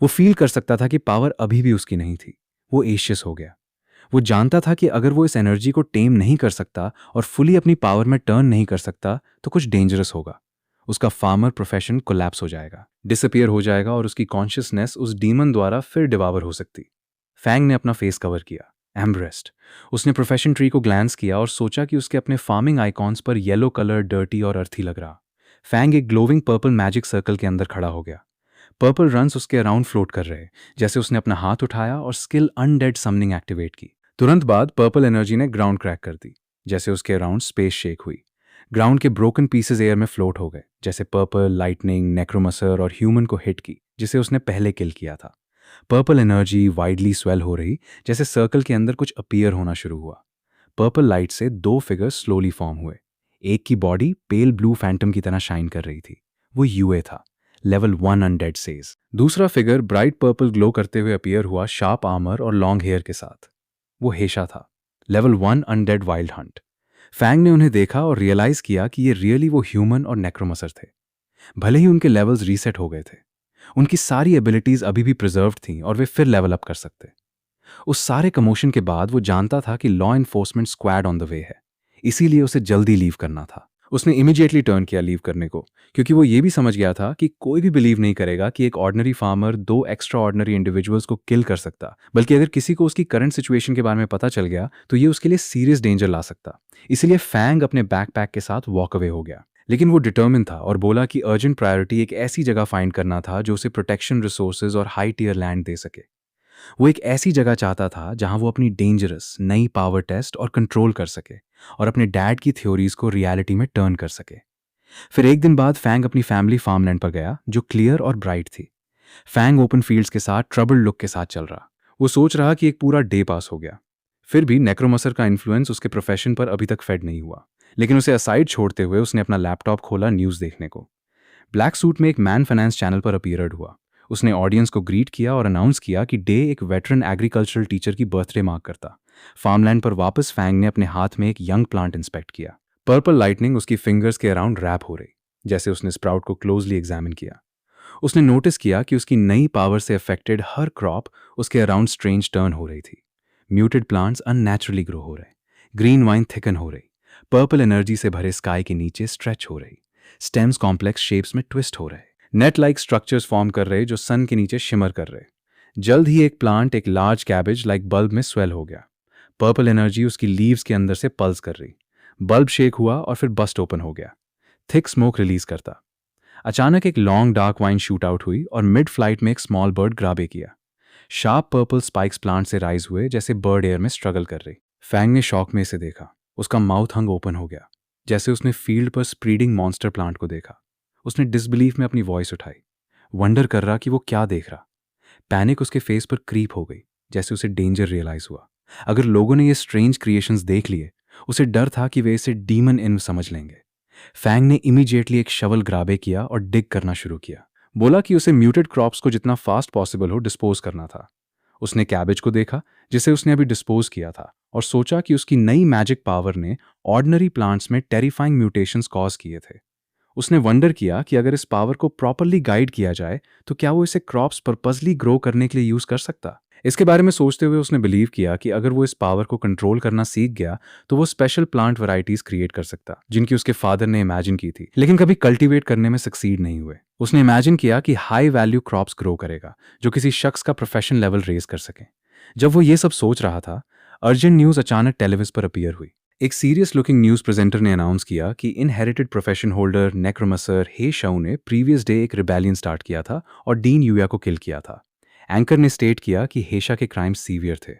वो फील कर सकता था कि पावर अभी भी उसकी नहीं थी। वो एशियस हो गया। वो जानता था कि अगर वो इस एनर्जी को टेम नहीं कर सकता और फुली अपनी पावर में टर्न नहीं कर सकता तो कुछ डेंजरस होगा। उसका फार्मर प्रोफेशन कोलैप्स हो जाएगा, डिसअपियर हो जाएगा और उसकी कॉन्शियसनेस उस डीमन द्वारा फिर डिवावर हो सकती। फैंग ने अपना फेस कवर किया, एम्ब्रेस्ट। उसने प्रोफेशन ट्री को ग्लैंस किया और सोचा कि उसके अपने फार्मिंग आइकॉन्स पर येलो कलर डर्टी और अर्थी लग रहा। फैंग एक ग्लोविंग पर्पल मैजिक सर्कल के अंदर खड़ा हो गया। पर्पल रन्स उसके अराउंड फ्लोट कर रहे, जैसे उसने अपना हाथ उठाया और स्किल अनडेड समनिंग एक्टिवेट की। तुरंत बाद पर्पल एनर्जी ने ग्राउंड क्रैक कर दी, जैसे उसके अराउंड स्पेस शेक हुई। ग्राउंड के ब्रोकन पीसेस एयर में फ्लोट हो गए, जैसे पर्पल लाइटनिंग नेक्रोमसर और ह्यूमन को हिट की, जिसे उसने पहले किल किया था। पर्पल एनर्जी वाइडली स्वेल हो रही, जैसे सर्कल के अंदर कुछ अपीयर होना शुरू हुआ। पर्पल लाइट से दो फिगर्स स्लोली फॉर्म हुए। एक की बॉडी पेल ब्लू फैंटम की तरह शाइन कर रही थी। वो यूए था, लेवल 1 अनडेड सेज। दूसरा फिगर ब्राइट पर्पल ग्लो करते हुए अपीयर हुआ, शार्प आर्मर और लॉन्ग हेयर के साथ। वो हेशा था, level 1 undead wild hunt. Fang ने उन्हें देखा और रियलाइज किया कि ये रियली वो ह्यूमन और नेक्रोमसर थे। भले ही उनके लेवल्स रीसेट हो गए थे, उनकी सारी एबिलिटीज अभी भी प्रिजर्व्ड थीं और वे फिर लेवल अप कर सकते। उस सारे कमोशन के बाद वो जानता था कि law enforcement squad on the way है, इसीलिए उसे जल्दी लीव करना था। उसने इमीडिएटली टर्न किया लीव करने को, क्योंकि वो ये भी समझ गया था कि कोई भी बिलीव नहीं करेगा कि एक ऑर्डिनरी फार्मर दो एक्स्ट्रा ऑर्डिनरी इंडिविजुअल्स को किल कर सकता, बल्कि अगर किसी को उसकी करंट सिचुएशन के बारे में पता चल गया तो ये उसके लिए सीरियस डेंजर ला सकता। इसीलिए फैंग अपने बैकपैक के साथ वॉक अवे हो गया। लेकिन वो डिटर्मिन था और बोला कि अर्जेंट प्रायोरिटी एक ऐसी जगह फाइंड करना था जो उसे प्रोटेक्शन, रिसोर्सेज और हाई टियर लैंड दे सके। वो एक ऐसी जगह चाहता था जहां वो अपनी डेंजरस नई पावर टेस्ट और कंट्रोल कर सके और अपने डैड की थ्योरीज को रियलिटी में टर्न कर सके। फिर एक दिन बाद फैंग अपनी फैमिली फार्मलैंड पर गया, जो क्लियर और ब्राइट थी। फैंग ओपन फील्ड्स के साथ ट्रबल लुक के साथ चल रहा। वो सोच रहा कि एक पूरा डे पास हो गया। फिर भी नेक्रोमसर का इन्फ्लुएंस उसके प्रोफेशन पर अभी तक फेड नहीं हुआ। लेकिन उसे असाइड छोड़ते हुए उसने अपना लैपटॉप खोला न्यूज़ देखने को। ब्लैक सूट में एक मैन फाइनेंस चैनल पर अपीयर्ड हुआ। उसने ऑडियंस को ग्रीट किया और अनाउंस किया कि डे एक वेटरन एग्रीकल्चरल टीचर की बर्थडे मार्क करता। फार्मलैंड पर वापस फैंग ने अपने हाथ में एक यंग प्लांट इंस्पेक्ट किया। पर्पल लाइटनिंग उसकी फिंगर्स के अराउंड रैप हो रही, जैसे उसने स्प्राउट को क्लोजली एग्जामिन किया। उसने नोटिस किया कि उसकी नई पावर से अफेक्टेड हर क्रॉप उसके अराउंड स्ट्रेंज टर्न हो रही थी। म्यूटेड प्लांट्स अननेचुरली ग्रो हो रहे, ग्रीन वाइन थिकन हो रही, पर्पल एनर्जी से भरे स्काई के नीचे स्ट्रेच हो रही, स्टेम्स कॉम्प्लेक्स शेप्स में ट्विस्ट हो रहे, नेट लाइक स्ट्रक्चर्स फॉर्म कर रहे जो सन के नीचे शिमर कर रहे। जल्द ही एक प्लांट एक लार्ज कैबेज लाइक बल्ब में स्वेल हो गया। पर्पल एनर्जी उसकी लीव्स के अंदर से पल्स कर रही। बल्ब शेक हुआ और फिर बस्ट ओपन हो गया, थिक स्मोक रिलीज करता। अचानक एक long dark wine shoot out हुई और मिड फ्लाइट में एक स्मॉल बर्ड ग्राबे किया। शार्प पर्पल स्पाइक्स प्लांट से राइज हुए, जैसे बर्ड एयर में स्ट्रगल कर रही। फैंग ने शॉक में इसे देखा। उसका माउथ हंग ओपन हो गया, जैसे उसने फील्ड पर स्प्रीडिंग मॉन्स्टर प्लांट को देखा। उसने डिसबिलीफ में अपनी वॉइस उठाई, वंडर कर रहा कि वो क्या देख रहा। पैनिक उसके फेस पर क्रीप हो गई, जैसे उसे डेंजर रियलाइज हुआ। अगर लोगों ने ये स्ट्रेंज क्रिएशंस देख लिए, उसे डर था कि वे इसे डीमन इन समझ लेंगे। फैंग ने इमीडिएटली एक शवल ग्राबे किया और डिग करना शुरू किया। बोला कि उसे म्यूटेड क्रॉप्स को जितना फास्ट पॉसिबल हो डिस्पोज करना था। उसने कैबेज को देखा, जिसे उसने अभी डिस्पोज किया था, और सोचा कि उसकी नई मैजिक पावर ने ऑर्डिनरी प्लांट्स में टेरिफाइंग म्यूटेशंस कॉज किए थे। उसने वंडर किया कि अगर इस पावर को प्रॉपरली गाइड किया जाए तो क्या वो इसे क्रॉप्स पर्पसली ग्रो करने के लिए यूज कर सकता। इसके बारे में सोचते हुए उसने बिलीव किया कि अगर वो इस पावर को कंट्रोल करना सीख गया तो वो स्पेशल प्लांट वैरायटीज क्रिएट कर सकता, जिनकी उसके फादर ने इमेजिन की थी, लेकिन कभी कल्टीवेट करने में सक्सीड नहीं हुए। उसने इमेजिन किया कि हाई वैल्यू क्रॉप्स ग्रो करेगा जो किसी शख्स का प्रोफेशन लेवल रेज कर सके। जब वो ये सब सोच रहा था, अर्जेंट न्यूज अचानक टेलीविजन पर अपीयर हुई। एक सीरियस लुकिंग न्यूज़ प्रेजेंटर ने अनाउंस किया कि इनहेरिटेड प्रोफेशन होल्डर नेक्रोमसर हे शाऊ ने प्रीवियस डे एक रिबेलियन स्टार्ट किया था और डीन यूया को किल किया था। एंकर ने स्टेट किया कि हेशा के क्राइम्स सीवियर थे।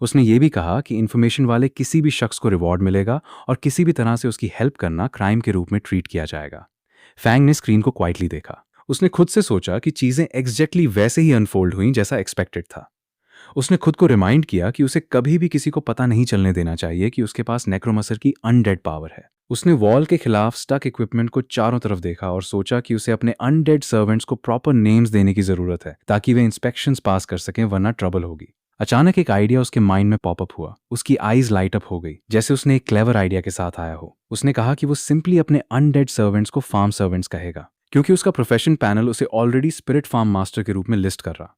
उसने ये भी कहा कि इन्फॉर्मेशन वाले किसी भी शख्स को रिवॉर्ड मिलेगा और किसी भी तरह से उसकी हेल्प करना क्राइम के रूप में ट्रीट किया जाएगा। फैंग ने स्क्रीन को क्वाइटली देखा। उसने खुद से सोचा कि चीज़ें एग्जैक्टली वैसे ही अनफोल्ड हुई जैसा एक्सपेक्टेड था। उसने खुद को रिमाइंड किया कि उसे कभी भी किसी को पता नहीं चलने देना चाहिए कि उसके पास नेक्रोमसर की अनडेड पावर है। उसने वॉल के खिलाफ स्टक इक्विपमेंट को चारों तरफ देखा और सोचा कि उसे अपने अनडेड सर्वेंट्स को प्रॉपर नेम्स देने की जरूरत है ताकि वे इंस्पेक्शंस पास कर सकें, वरना ट्रबल होगी। अचानक एक आइडिया उसके माइंड में पॉपअप हुआ। उसकी आईज लाइट अप हो गई, जैसे उसने एक क्लेवर आइडिया के साथ आया हो। उसने कहा कि वो सिंपली अपने अनडेड सर्वेंट्स को फार्म सर्वेंट्स कहेगा, क्योंकि उसका प्रोफेशन पैनल उसे ऑलरेडी स्पिरिट फार्म मास्टर के रूप में लिस्ट कर रहा।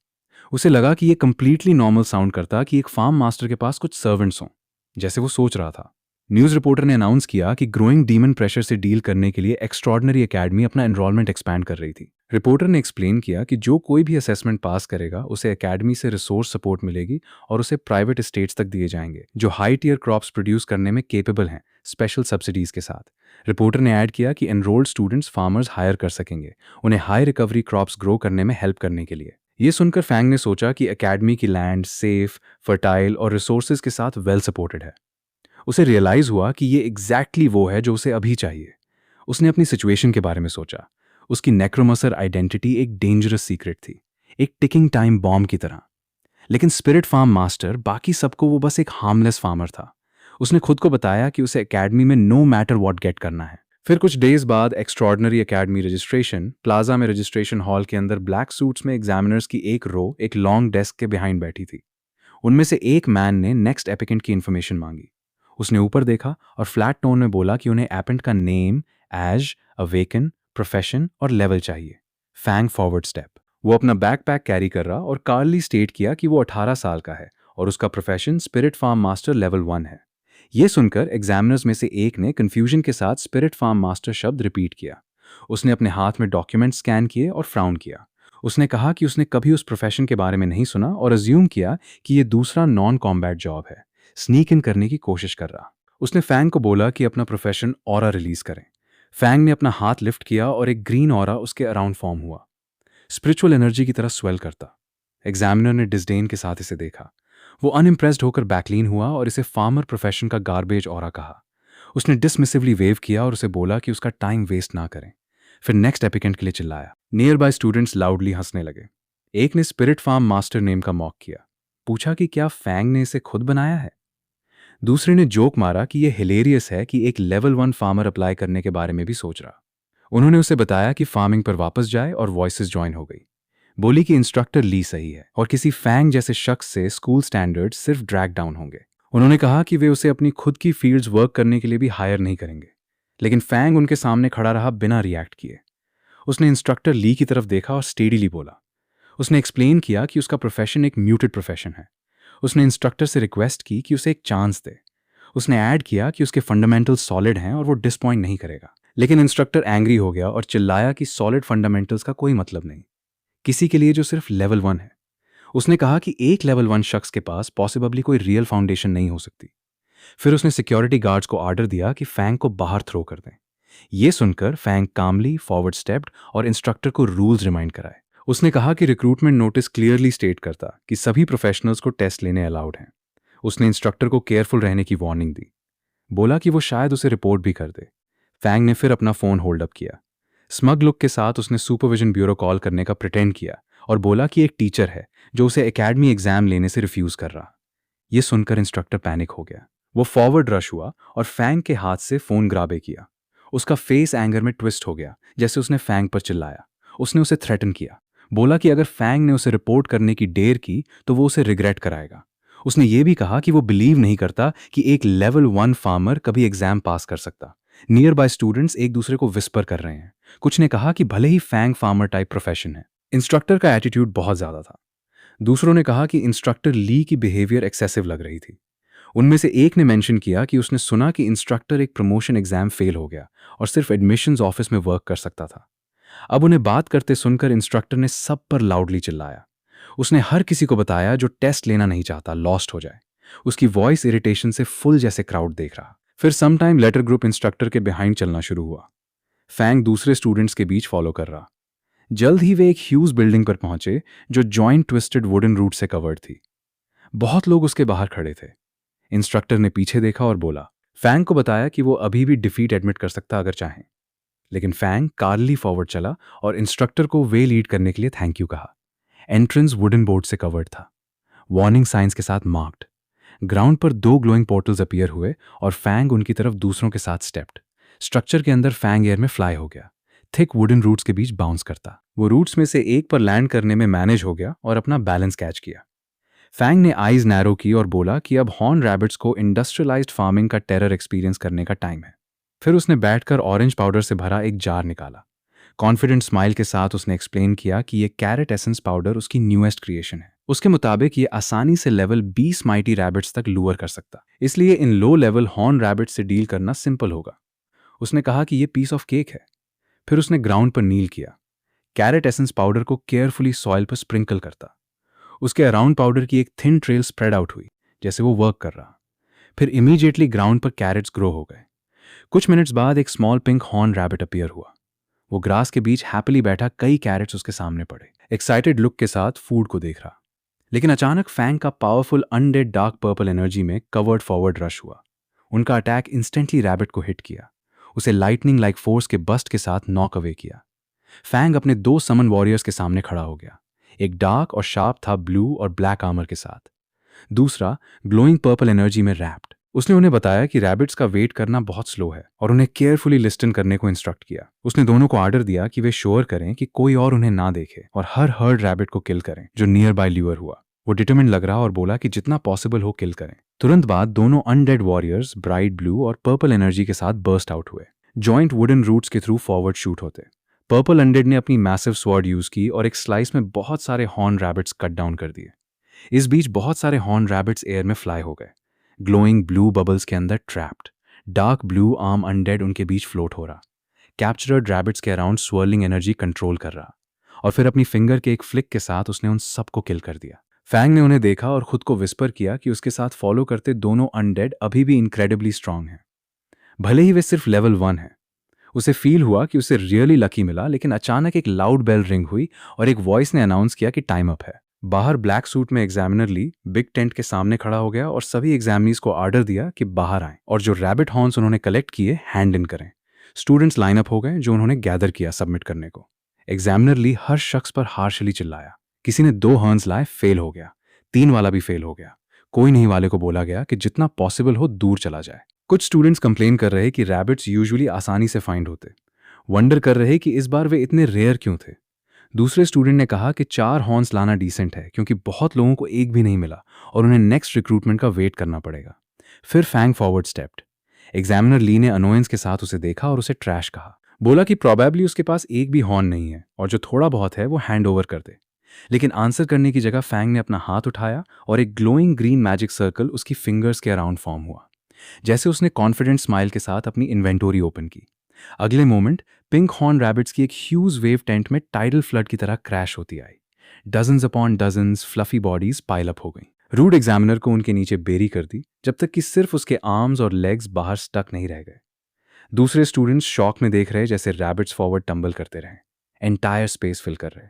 उसे लगा कि ये कंप्लीटली नॉर्मल साउंड करता कि एक फार्म मास्टर के पास कुछ सर्वेंट्स हों, जैसे वो सोच रहा था। न्यूज़ रिपोर्टर ने अनाउंस किया कि ग्रोइंग डीमन प्रेशर से डील करने के लिए एक्स्ट्रॉर्डिनरी एकेडमी अपना एनरोलमेंट एक्सपैंड कर रही थी। रिपोर्टर ने एक्सप्लेन किया कि जो कोई भी असेसमेंट पास करेगा उसे एकेडमी से रिसोर्स सपोर्ट मिलेगी और उसे प्राइवेट एस्टेट्स तक दिए जाएंगे जो हाई टियर क्रॉप्स प्रोड्यूस करने में केपेबल हैं, स्पेशल सब्सिडीज के साथ। रिपोर्टर ने ऐड किया कि एनरोल्ड स्टूडेंट्स फार्मर्स हायर कर सकेंगे उन्हें हाई रिकवरी क्रॉप्स ग्रो करने में हेल्प करने के लिए। ये सुनकर फैंग ने सोचा कि एकेडमी की लैंड सेफ, फर्टाइल और रिसोर्सेज के साथ वेल सपोर्टेड है। उसे रियलाइज हुआ कि ये एग्जैक्टली वो है जो उसे अभी चाहिए। उसने अपनी सिचुएशन के बारे में सोचा। उसकी नेक्रोमसर आइडेंटिटी एक डेंजरस सीक्रेट थी, एक टिकिंग टाइम बॉम्ब की तरह। लेकिन स्पिरिट फार्म मास्टर बाकी सबको वो बस एक हार्मलेस फार्मर था। उसने खुद को बताया कि उसे एकेडमी में नो मैटर व्हाट गेट करना है। फिर कुछ डेज बाद एक्स्ट्रॉर्डनरी एकेडमी रजिस्ट्रेशन प्लाजा में रजिस्ट्रेशन हॉल के अंदर ब्लैक सूट्स में एग्जामिनर्स की एक रो एक लॉन्ग डेस्क के बिहाइंड बैठी थी। उनमें से एक मैन ने नेक्स्ट एपिकेंट की इन्फॉर्मेशन मांगी। उसने ऊपर देखा और फ्लैट टोन में बोला कि उन्हें एपेंट का नेम, एज, अवेकन, प्रोफेशन और लेवल चाहिए। Fang forward step. वो अपना बैकपैक कैरी कर रहा और कार्ली स्टेट किया कि वो 18 साल का है और उसका profession spirit farm master level 1 है। ये सुनकर एग्जामिनर्स में से एक ने कंफ्यूजन के साथ स्पिरिट फार्म मास्टर शब्द रिपीट किया। उसने अपने हाथ में डॉक्यूमेंट स्कैन किए और फ्राउन किया। उसने कहा कि उसने कभी उस प्रोफेशन के बारे में नहीं सुना और अज्यूम किया कि ये दूसरा नॉन कॉम्बैट जॉब है, स्नीक इन करने की कोशिश कर रहा। उसने फैंग को बोला कि अपना प्रोफेशन ऑरा रिलीज करें। फैंग ने अपना हाथ लिफ्ट किया और एक ग्रीन ऑरा उसके अराउंड फॉर्म हुआ, स्पिरिचुअल एनर्जी की तरह स्वेल करता। एग्जामिनर ने डिस्डेन के साथ इसे देखा। वो अनइम्प्रेस्ड होकर बैकलीन हुआ और इसे फार्मर प्रोफेशन का गार्बेज ऑरा कहा। उसने डिसमिसिवली वेव किया और उसे बोला कि उसका टाइम वेस्ट ना करें। फिर नेक्स्ट एपिकेंट के लिए चिल्लाया। नियर बाय स्टूडेंट्स लाउडली हंसने लगे। एक ने स्पिरिट फार्म मास्टर नेम का मॉक किया, पूछा कि क्या फैंग ने इसे खुद बनाया है। दूसरे ने जोक मारा कि यह हिलेरियस है कि एक लेवल 1 फार्मर अप्लाई करने के बारे में भी सोच रहा। उन्होंने उसे बताया कि फार्मिंग पर वापस जाए और वॉइसेस ज्वाइन हो गई। बोली कि इंस्ट्रक्टर ली सही है और किसी फैंग जैसे शख्स से स्कूल स्टैंडर्ड सिर्फ ड्रैग डाउन होंगे। उन्होंने कहा कि वे उसे अपनी खुद की फील्ड्स वर्क करने के लिए भी हायर नहीं करेंगे। लेकिन फैंग उनके सामने खड़ा रहा बिना रिएक्ट किए। उसने इंस्ट्रक्टर ली की तरफ देखा और स्टेडीली बोला। उसने एक्सप्लेन किया कि उसका प्रोफेशन एक म्यूटेड प्रोफेशन है। उसने इंस्ट्रक्टर से रिक्वेस्ट की कि उसे एक चांस दे। उसने ऐड किया कि उसके फंडामेंटल्स सॉलिड हैं और वो डिसपॉइंट नहीं करेगा। लेकिन इंस्ट्रक्टर एंग्री हो गया और चिल्लाया कि सॉलिड फंडामेंटल्स का कोई मतलब नहीं किसी के लिए जो सिर्फ लेवल 1 है। उसने कहा कि एक लेवल 1 शख्स के पास पॉसिबली कोई रियल फाउंडेशन नहीं हो सकती। फिर उसने सिक्योरिटी गार्ड्स को ऑर्डर दिया कि फैंग को बाहर थ्रो कर दें। ये सुनकर फैंग कामली फॉरवर्ड स्टेप्ड और इंस्ट्रक्टर को रूल्स रिमाइंड कराए। उसने कहा कि रिक्रूटमेंट नोटिस क्लियरली स्टेट करता कि सभी प्रोफेशनल्स को टेस्ट लेने अलाउड हैं। उसने इंस्ट्रक्टर को केयरफुल रहने की वार्निंग दी। बोला कि वो शायद उसे रिपोर्ट भी कर दे। फैंग ने फिर अपना फोन होल्ड अप किया। स्मग लुक के साथ उसने सुपरविजन ब्यूरो कॉल करने का प्रिटेंड किया और बोला कि एक टीचर है जो उसे एकेडमी एग्जाम लेने से रिफ्यूज कर रहा। यह सुनकर इंस्ट्रक्टर पैनिक हो गया। वो फॉरवर्ड रश हुआ और फैंग के हाथ से फोन ग्राबे किया। उसका फेस एंगर में ट्विस्ट हो गया जैसे उसने फैंग पर चिल्लाया। उसने उसे थ्रेटन किया। बोला कि अगर फैंग ने उसे रिपोर्ट करने की देर की तो वो उसे रिग्रेट कराएगा। उसने ये भी कहा कि वो बिलीव नहीं करता कि एक लेवल 1 फार्मर कभी एग्जाम पास कर सकता। नियर बाय स्टूडेंट्स एक दूसरे को विस्पर कर रहे हैं। कुछ ने कहा कि भले ही फैंग फार्मर टाइप प्रोफेशन है। इंस्ट्रक्टर का एटीट्यूड बहुत ज्यादा था। दूसरों ने कहा कि इंस्ट्रक्टर ली की बिहेवियर एक्सेसिव लग रही थी। उनमें से एक ने मेंशन किया कि उसने सुना कि इंस्ट्रक्टर एक प्रमोशन एग्जाम फेल हो गया और सिर्फ एडमिशंस ऑफिस में वर्क कर सकता था। अब उन्हें बात करते सुनकर इंस्ट्रक्टर ने सब पर लाउडली चिल्लाया। उसने हर किसी को बताया जो टेस्ट लेना नहीं चाहता लॉस्ट हो जाए। उसकी वॉइस इरिटेशन से फुल जैसे क्राउड देख रहा। फिर some time later group instructor के बिहाइंड चलना शुरू हुआ। फैंग दूसरे स्टूडेंट्स के बीच फॉलो कर रहा। जल्द ही वे एक ह्यूज बिल्डिंग पर पहुंचे जो जॉइंट ट्विस्टेड वुडन रूट से कवर्ड थी। बहुत लोग उसके बाहर खड़े थे। इंस्ट्रक्टर ने पीछे देखा और बोला। फैंग को बताया कि वो अभी भी डिफीट एडमिट कर सकता अगर चाहे। लेकिन फैंग कार्ली फॉरवर्ड चला और इंस्ट्रक्टर को वे लीड करने के लिए थैंक यू कहा। एंट्रेंस वुडन बोर्ड से कवर्ड था, वार्निंग साइंस के साथ मार्क्ड। ग्राउंड पर 2 ग्लोइंग पोर्टल्स अपीयर हुए और फैंग उनकी तरफ दूसरों के साथ स्टेप्ड। स्ट्रक्चर के अंदर फैंग एयर में फ्लाई हो गया, थिक वुडन रूट्स के बीच बाउंस करता। वो रूट्स में से एक पर लैंड करने में मैनेज हो गया और अपना बैलेंस कैच किया। फैंग ने आईज नैरो की और बोला कि अब हॉर्न रैबिट्स को इंडस्ट्रियलाइज्ड फार्मिंग का टेरर एक्सपीरियंस करने का टाइम है। फिर उसने बैठकर ऑरेंज पाउडर से भरा एक जार निकाला। कॉन्फिडेंट स्माइल के साथ उसने एक्सप्लेन किया कि ये कैरेट एसेंस पाउडर उसकी न्यूएस्ट क्रिएशन है। उसके मुताबिक ये आसानी से लेवल 20 माइटी रैबिट्स तक लूअर कर सकता, इसलिए इन लो लेवल हॉर्न रैबिट्स से डील करना सिंपल होगा। उसने कहा कि ये पीस ऑफ केक है। फिर उसने ग्राउंड पर नील किया। कैरेट एसेंस पाउडर को केयरफुली सॉइल पर स्प्रिंकल करता। उसके अराउंड पाउडर की एक थिन ट्रेल स्प्रेड आउट हुई, जैसे वो वर्क कर रहा। फिर इमीडिएटली ग्राउंड पर कैरेट्स ग्रो हो गए। कुछ मिनट्स बाद एक small pink horn rabbit appear हुआ। वो ग्रास के बीच हैप्पीली बैठा कई कैरेट्स उसके सामने पड़े, एक्साइटेड लुक के साथ फूड को देख रहा। लेकिन अचानक फैंग का powerful undead dark purple energy में कवर्ड फॉरवर्ड रश हुआ। उनका अटैक इंस्टेंटली रैबिट को हिट किया, उसे लाइटनिंग लाइक फोर्स के बस्ट के साथ नॉक अवे किया। फैंग अपने 2 समन वॉरियर्स के सामने खड़ा हो गया। एक डार्क और शार्प था ब्लू और ब्लैक आर्मर के साथ, दूसरा ग्लोइंग पर्पल एनर्जी में रैप्ड। उसने उन्हें बताया कि रैबिट्स का वेट करना बहुत स्लो है और उन्हें केयरफुली लिस्टन करने को इंस्ट्रक्ट किया। उसने दोनों को आर्डर दिया कि वे श्योर करें कि कोई और उन्हें ना देखे और हर हर्ड रैबिट को किल करें जो नियर बाय ल्यूअर हुआ। वो डिटरमिन लग रहा और बोला कि जितना पॉसिबल हो किल करें। तुरंत बाद दोनों अनडेड वॉरियर्स ब्राइट ब्लू और पर्पल एनर्जी के साथ बर्स्ट आउट हुए, जॉइंट वुडन रूट्स के थ्रू फॉरवर्ड शूट होते। पर्पल अनडेड ने अपनी मैसिव स्वॉर्ड यूज की और एक स्लाइस में बहुत सारे हॉर्न रैबिट्स कट डाउन कर दिए। इस बीच बहुत सारे हॉर्न रैबिट्स एयर में फ्लाई हो गए, ग्लोइंग ब्लू बबल्स के अंदर trapped. Dark blue arm undead उनके बीच फ्लोट हो रहा, कैप्चर्ड रैबिट्स के अराउंड स्वर्लिंग एनर्जी कंट्रोल कर रहा, और फिर अपनी फिंगर के एक फ्लिक के साथ उसने उन सबको किल कर दिया। फैंग ने उन्हें देखा और खुद को विस्पर किया कि उसके साथ फॉलो करते दोनों अनडेड अभी भी इनक्रेडिबली स्ट्रांग हैं, भले ही वे सिर्फ लेवल 1 हैं। उसे फील हुआ कि उसे रियली लकी मिला, लेकिन अचानक एक लाउड बेल रिंग हुई और एक वॉइस ने अनाउंस किया कि टाइम अप है। बाहर ब्लैक सूट में एग्जामिनर ली बिग टेंट के सामने खड़ा हो गया और सभी एग्जामिनीज को आर्डर दिया कि बाहर आएं और जो रैबिट हॉर्न्स उन्होंने कलेक्ट किए हैंड इन करें। स्टूडेंट्स लाइन अप हो गए जो उन्होंने गैदर किया सबमिट करने को। एग्जामिनर ली हर शख्स पर हार्शली चिल्लाया। किसी ने 2 हॉर्न्स लाए, फेल हो गया। 3 वाला भी फेल हो गया। कोई नहीं वाले को बोला गया कि जितना पॉसिबल हो दूर चला जाए। कुछ स्टूडेंट्स कंप्लेन कर रहे कि रैबिट्स यूजुअली आसानी से फाइंड होते, वंडर कर रहे कि इस बार वे इतने रेयर क्यों थे। दूसरे स्टूडेंट ने कहा कि 4 हॉर्न्स लाना डिसेंट है क्योंकि बहुत लोगों को एक भी नहीं मिला और उन्हें नेक्स्ट रिक्रूटमेंट का वेट करना पड़ेगा। फिर फैंग फॉरवर्ड स्टेप्ड। एग्जामिनर ली ने अनोयंस के साथ उसे देखा और उसे ट्रैश कहा। बोला कि प्रोबेबली उसके पास एक भी हॉर्न नहीं है और जो थोड़ा बहुत है वो हैंड ओवर कर दे। लेकिन आंसर करने की जगह फैंग ने अपना हाथ उठाया और एक ग्लोइंग ग्रीन मैजिक सर्कल उसकी फिंगर्स के अराउंड फॉर्म हुआ, जैसे उसने कॉन्फिडेंट स्माइल के साथ अपनी इन्वेंटोरी ओपन की। अगले मोमेंट पिंक हॉर्न रैबिट्स की एक ह्यूज वेव टेंट में टाइडल फ्लड की तरह क्रैश होती आई। Dozens upon dozens fluffy bodies pile up हो गई। रूड एग्जामिनर को उनके नीचे बेरी कर दी जब तक कि सिर्फ उसके आर्म्स और लेग्स बाहर स्टक नहीं रह गए। दूसरे स्टूडेंट्स शॉक में देख रहे जैसे रैबिट्स फॉरवर्ड टंबल करते रहे, एंटायर स्पेस फिल कर रहे।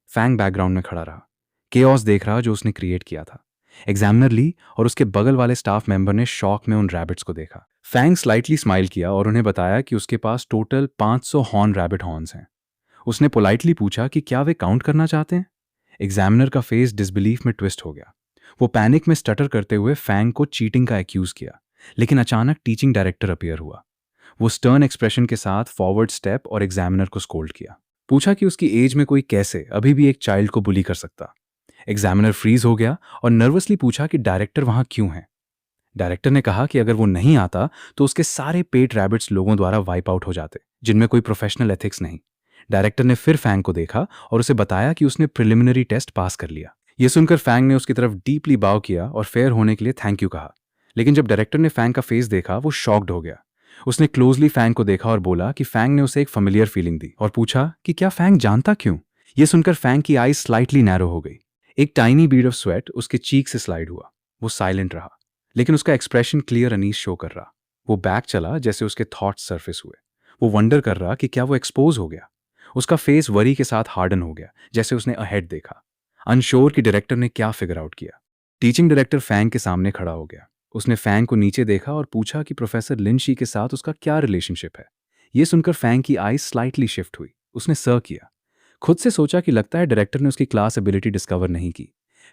फैंग बैकग्राउंड में खड़ा रहा, केओस देख रहा जो उसने क्रिएट किया था। एग्जामिनर ली और उसके बगल वाले स्टाफ मेंबर ने शॉक में उन रैबिट्स को देखा। फैंग स्लाइटली स्माइल किया और उन्हें बताया कि उसके पास टोटल 500 हॉर्न रैबिट हॉर्न्स हैं। उसने पोलाइटली पूछा कि क्या वे काउंट करना चाहते हैं। एग्जामिनर का फेस डिसबिलीफ में ट्विस्ट हो गया। वो पैनिक में स्टटर करते हुए फैंग को चीटिंग का एक्यूज किया, लेकिन अचानक टीचिंग डायरेक्टर अपीयर हुआ। वो स्टर्न एक्सप्रेशन के साथ फॉरवर्ड स्टेप और एग्जामिनर को स्कोल्ड किया। पूछा कि उसकी एज में कोई कैसे अभी भी एक चाइल्ड को बुली कर सकता। एग्जामिनर फ्रीज हो गया और नर्वसली पूछा कि डायरेक्टर वहां क्यों है। डायरेक्टर ने कहा कि अगर वो नहीं आता तो उसके सारे पेट रैबिट्स लोगों द्वारा वाइप आउट हो जाते, जिनमें कोई प्रोफेशनल एथिक्स नहीं। डायरेक्टर ने फिर फैंग को देखा और उसे बताया कि उसने प्रिलिमिनरी टेस्ट पास कर लिया। यह सुनकर फैंग ने उसकी तरफ डीपली बाव किया और फेयर होने के लिए थैंक यू कहा। लेकिन जब डायरेक्टर ने फैंग का फेस देखा वो शॉक्ड हो गया। उसने क्लोजली फैंग को देखा और बोला कि फैंग ने उसे एक फेमिलियर फीलिंग दी और पूछा कि क्या फैंग जानता क्यों। यह सुनकर फैंग की आईज स्लाइटली नैरो हो गई। एक टाइनी बीड ऑफ स्वेट उसके चीक से स्लाइड हुआ। वो साइलेंट रहा, लेकिन उसका एक्सप्रेशन क्लियर अनीस शो कर रहा। वो बैक चला जैसे उसके थॉट्स सरफेस हुए। वो वंडर कर रहा कि क्या वो एक्सपोज हो गया। उसका फेस वरी के साथ हार्डन हो गया, जैसे उसने अहेड देखा, अनश्योर कि डायरेक्टर ने क्या फिगर आउट किया। टीचिंग डायरेक्टर फैंग के सामने खड़ा हो गया। उसने फैंग को नीचे देखा और पूछा कि प्रोफेसर लिनशी के साथ उसका क्या रिलेशनशिप है। ये सुनकर फैंग की आईज स्लाइटली शिफ्ट हुई। उसने सर किया, खुद से सोचा कि लगता है डायरेक्टर ने उसकी क्लास एबिलिटी डिस्कवर नहीं की।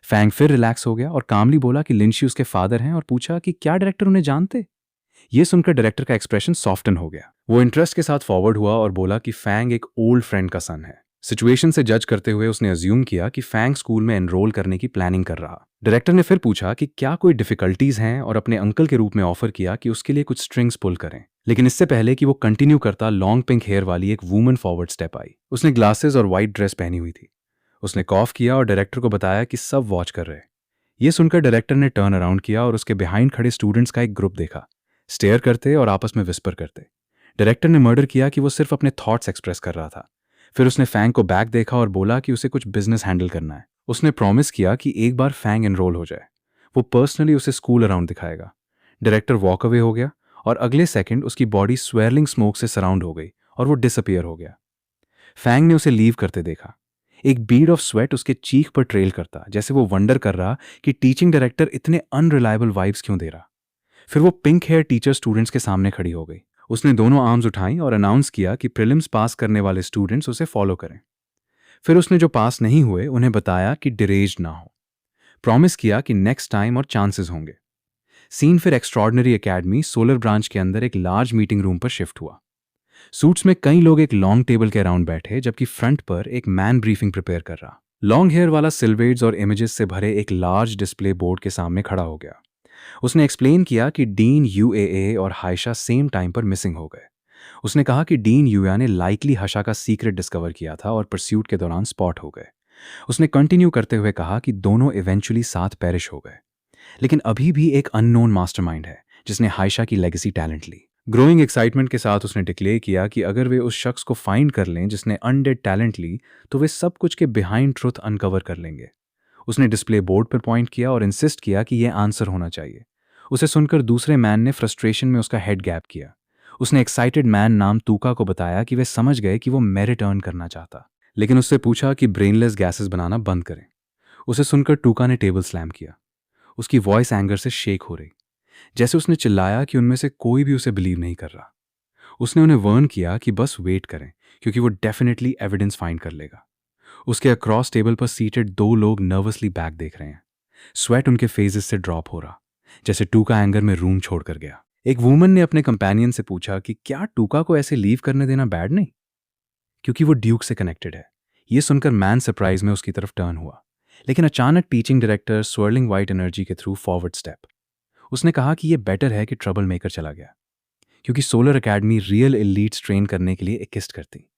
फैंग फिर रिलैक्स हो गया और कामली बोला कि लिनशी उसके फादर हैं और पूछा कि क्या डायरेक्टर उन्हें जानते। यह सुनकर डायरेक्टर का एक्सप्रेशन सॉफ्टन हो गया। वो इंटरेस्ट के साथ फॉरवर्ड हुआ और बोला कि फैंग एक ओल्ड फ्रेंड का सन है। सिचुएशन से जज करते हुए उसने अज्यूम किया कि फैंग स्कूल में एनरोल करने की प्लानिंग कर रहा। डायरेक्टर ने फिर पूछा कि क्या कोई डिफिकल्टीज हैं और अपने अंकल के रूप में ऑफर किया कि उसके लिए कुछ स्ट्रिंग्स पुल करें। लेकिन इससे पहले कि वो कंटिन्यू करता, लॉन्ग पिंक हेयर वाली एक वुमन फॉरवर्ड स्टेप आई। उसने ग्लासेस और व्हाइट ड्रेस पहनी हुई थी। उसने कॉफ किया और डायरेक्टर को बताया कि सब वॉच कर रहे। ये सुनकर डायरेक्टर ने टर्न अराउंड किया और उसके बिहाइंड खड़े स्टूडेंट्स का एक ग्रुप देखा, स्टेयर करते और आपस में विस्पर करते। डायरेक्टर ने मर्डर किया कि वो सिर्फ अपने थॉट्स एक्सप्रेस कर रहा था। फिर उसने फैंग को बैक देखा और बोला कि उसे कुछ बिजनेस हैंडल करना है। उसने प्रॉमिस किया कि एक बार फैंग एनरोल हो जाए वो पर्सनली उसे स्कूल अराउंड दिखाएगा। डायरेक्टर वॉक अवे हो गया और अगले सेकंड उसकी बॉडी स्वेरलिंग स्मोक से सराउंड हो गई और वो डिसअपियर हो गया। फैंग ने उसे लीव करते देखा। एक बीड ऑफ स्वेट उसके चीख पर ट्रेल करता, जैसे वो वंडर कर रहा कि टीचिंग डायरेक्टर इतने अनरिलायबल वाइब्स क्यों दे रहा। फिर वो पिंक हेयर टीचर स्टूडेंट्स के सामने खड़ी हो गई। उसने दोनों आर्म्स उठाई और अनाउंस किया कि प्रीलिम्स पास करने वाले स्टूडेंट्स उसे फॉलो करें। फिर उसने जो पास नहीं हुए उन्हें बताया कि डिरेज्ड ना हो। प्रॉमिस किया कि नेक्स्ट टाइम और चांसेस होंगे। सीन फिर एक्स्ट्रॉर्डनरी एकेडमी सोलर ब्रांच के अंदर एक लार्ज मीटिंग रूम पर शिफ्ट हुआ। सूट्स में कई लोग एक लॉन्ग टेबल के अराउंड बैठे, जबकि फ्रंट पर एक मैन ब्रीफिंग प्रिपेयर कर रहा। लॉन्ग हेयर वाला सिल्वेट्स और इमेजेस से भरे एक लार्ज डिस्प्ले बोर्ड के सामने खड़ा हो गया। उसने एक्सप्लेन किया कि डीन यूएए और हाइशा सेम टाइम पर मिसिंग हो गए। उसने कहा कि डीन यूया ने लाइकली हशा का सीक्रेट डिस्कवर किया था और परस्यूट के दौरान स्पॉट हो गए। उसने कंटिन्यू करते हुए कहा कि दोनों इवेंचुअली साथ पेरिश हो गए, लेकिन अभी भी एक अननोन मास्टरमाइंड है जिसने हाइशा की लेगेसी टैलेंट ली। ग्रोइंग एक्साइटमेंट के साथ उसने डिक्लेयर किया कि अगर वे उस शख्स को फाइंड कर लें जिसने अनडेड टैलेंट ली, तो वे सब कुछ के बिहाइंड ट्रुथ अनकवर कर लेंगे। उसने डिस्प्ले बोर्ड पर पॉइंट किया और इंसिस्ट किया कि यह आंसर होना चाहिए। उसे सुनकर दूसरे मैन ने फ्रस्ट्रेशन में उसका हेड गैप किया। उसने एक्साइटेड मैन नाम तूका को बताया कि वे समझ गए कि वो मेरिट अर्न करना चाहता, लेकिन उससे पूछा कि ब्रेनलेस गैसेस बनाना बंद करें। उसे सुनकर टूका ने टेबल स्लैम किया। उसकी वॉइस एंगर से शेक हो रही, जैसे उसने चिल्लाया कि उनमें से कोई भी उसे बिलीव नहीं कर रहा। उसने उन्हें वर्न किया कि बस वेट करें, क्योंकि वो डेफिनेटली एविडेंस फाइंड कर लेगा। उसके अक्रॉस टेबल पर सीटेड दो लोग नर्वसली बैक देख रहे हैं। स्वेट उनके फेजेस से ड्रॉप हो रहा, जैसे टूका एंगर में रूम छोड़कर गया। एक वुमन ने अपने कंपेनियन से पूछा कि क्या टूका को ऐसे लीव करने देना बैड नहीं, क्योंकि वो ड्यूक से कनेक्टेड है। ये सुनकर मैन सरप्राइज में उसकी तरफ टर्न हुआ, लेकिन अचानक teaching director swirling white energy के थ्रू फॉरवर्ड स्टेप। उसने कहा कि यह बेटर है कि ट्रबल मेकर चला गया, क्योंकि solar academy real elites train करने के लिए इक्विस्ट करती,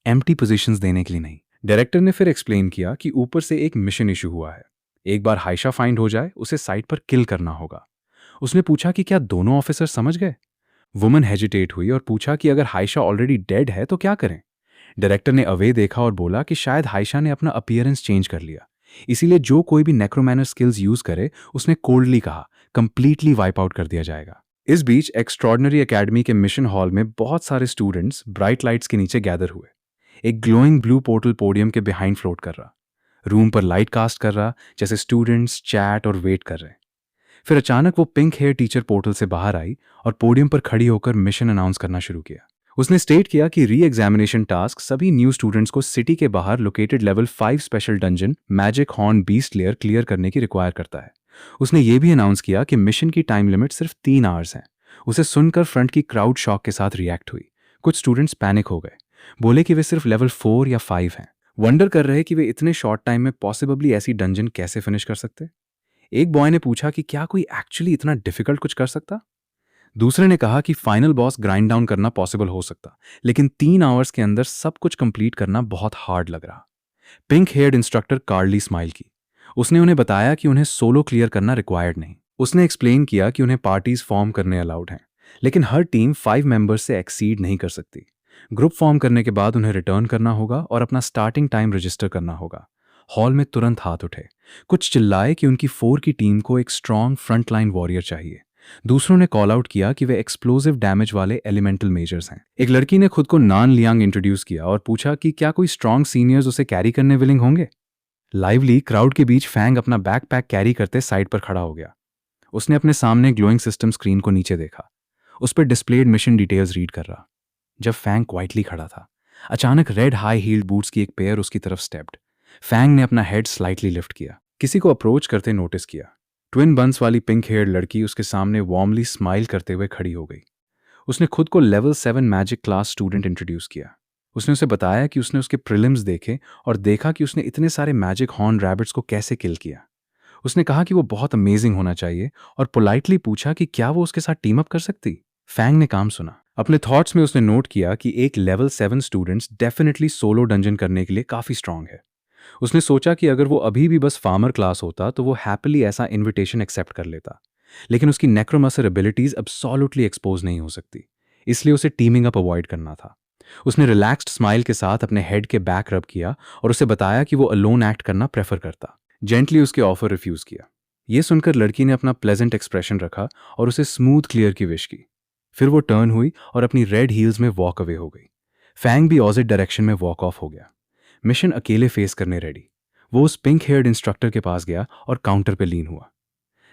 एम्प्टी पोजीशंस देने के लिए नहीं। डायरेक्टर ने फिर एक्सप्लेन किया कि ऊपर से एक मिशन इशू हुआ है। एक बार हाइशा फाइंड हो जाए, उसे साइट पर किल करना होगा। उसने पूछा कि क्या दोनों ऑफिसर समझ गए। वुमन हेजिटेट हुई और पूछा कि अगर हाइशा ऑलरेडी डेड है तो क्या करें। डायरेक्टर ने अवे देखा और बोला कि शायद हाइशा ने अपना अपीयरेंस चेंज कर लिया, इसीलिए जो कोई भी नेक्रोमैनर स्किल्स यूज करे, उसने कोल्डली कहा, कंप्लीटली वाइप आउट कर दिया जाएगा। इस बीच एक्स्ट्रॉर्डनरी एकेडमी के मिशन हॉल में बहुत सारे स्टूडेंट्स ब्राइट लाइट्स के नीचे गैदर हुए। एक ग्लोइंग ब्लू पोर्टल पोडियम के बिहाइंड फ्लोट कर रहा, रूम पर लाइट कास्ट कर रहा, जैसे स्टूडेंट्स चैट और वेट कर रहे। फिर अचानक वो पिंक हेयर टीचर पोर्टल से बाहर आई और पोडियम पर खड़ी होकर मिशन अनाउंस करना शुरू किया। उसने स्टेट किया कि री एग्जामिनेशन टास्क सभी न्यू स्टूडेंट्स को सिटी के बाहर located level 5 special dungeon magic horn beast layer clear करने की रिक्वायर करता है। उसने ये भी अनाउंस किया कि मिशन की टाइम लिमिट सिर्फ 3 आवर्स है। उसे सुनकर फ्रंट की क्राउड शॉक के साथ रिएक्ट हुई। कुछ स्टूडेंट्स पैनिक हो गए, बोले कि वे सिर्फ लेवल 4 या 5 हैं, वंडर कर रहे कि वे इतने शॉर्ट टाइम में पॉसिबली ऐसी डंजन कैसे फिनिश कर सकते। एक बॉय ने पूछा कि क्या कोई एक्चुअली इतना डिफिकल्ट कुछ कर सकता। दूसरे ने कहा कि फाइनल बॉस ग्राइंड डाउन करना पॉसिबल हो सकता, लेकिन 3 आवर्स के अंदर सब कुछ कंप्लीट करना बहुत हार्ड लग रहा। पिंक हेयर्ड इंस्ट्रक्टर कार्ली स्माइल की। उसने उन्हें बताया कि उन्हें सोलो क्लियर करना रिक्वायर्ड नहीं। उसने एक्सप्लेन किया कि उन्हें पार्टीज फॉर्म करने अलाउड हैं, लेकिन हर टीम 5 मेंबर्स से एक्सीड नहीं कर सकती। ग्रुप फॉर्म करने के बाद उन्हें रिटर्न करना होगा और अपना स्टार्टिंग टाइम रजिस्टर करना होगा। हॉल में तुरंत हाथ उठे। कुछ चिल्लाए कि उनकी 4 की टीम को एक स्ट्रॉन्ग फ्रंटलाइन वॉरियर चाहिए। दूसरों ने कॉल आउट किया कि वे एक्सप्लोजिव डैमेज वाले एलिमेंटल मेजर्स हैं। एक लड़की ने खुद को नान लियांग इंट्रोड्यूस किया और पूछा कि क्या कोई स्ट्रॉन्ग सीनियर्स उसे कैरी करने विलिंग होंगे। लाइवली क्राउड के बीच फैंग अपना बैकपैक कैरी करते साइड पर खड़ा हो गया। उसने अपने सामने ग्लोइंग सिस्टम स्क्रीन को नीचे देखा। उस पर डिस्प्लेड मिशन डिटेल्स रीड कर रहा। जब फैंग क्वाइटली खड़ा था, अचानक रेड हाई हील्ड बूट्स की एक पेयर उसकी तरफ स्टेप्ड। फैंग ने अपना हेड स्लाइटली लिफ्ट किया, किसी को अप्रोच करते नोटिस किया। ट्विन बंस वाली पिंक हेयर्ड लड़की उसके सामने वार्मली स्माइल करते हुए खड़ी हो गई। उसने खुद को level 7 magic class student introduce किया। उसने उसे बताया कि उसने उसके प्रीलिम्स देखे और देखा कि उसने इतने सारे मैजिक हॉर्न रैबिट्स को कैसे किल किया। उसने कहा कि वो बहुत अमेजिंग होना चाहिए और पोलाइटली पूछा कि क्या वो उसके साथ टीम अप कर सकती। फैंग ने काम सुना। अपने थॉट्स में उसने नोट किया कि एक level 7 students definitely solo dungeon करने के लिए काफ़ी स्ट्रांग है। उसने सोचा कि अगर वो अभी भी बस फार्मर क्लास होता तो वो हैप्पीली ऐसा इनविटेशन एक्सेप्ट कर लेता, लेकिन उसकी नेक्रोमैंसर एबिलिटीज एब्सोल्युटली एक्सपोज नहीं हो सकती, इसलिए उसे टीमिंग अप अवॉइड करना था। उसने रिलैक्स्ड स्माइल के साथ अपने हेड के बैक रब किया और उसे बताया कि वो अलोन एक्ट करना प्रेफर करता। जेंटली उसके ऑफर रिफ्यूज किया। ये सुनकर लड़की ने अपना प्लेजेंट एक्सप्रेशन रखा और उसे स्मूथ क्लियर की विश की। फिर वो टर्न हुई और अपनी रेड हील्स में वॉक अवे हो गई। फैंग भी ऑपोजिट डायरेक्शन में वॉक ऑफ हो गया, मिशन अकेले फेस करने रेडी। वो उस पिंक हेयर्ड इंस्ट्रक्टर के पास गया और काउंटर पे लीन हुआ।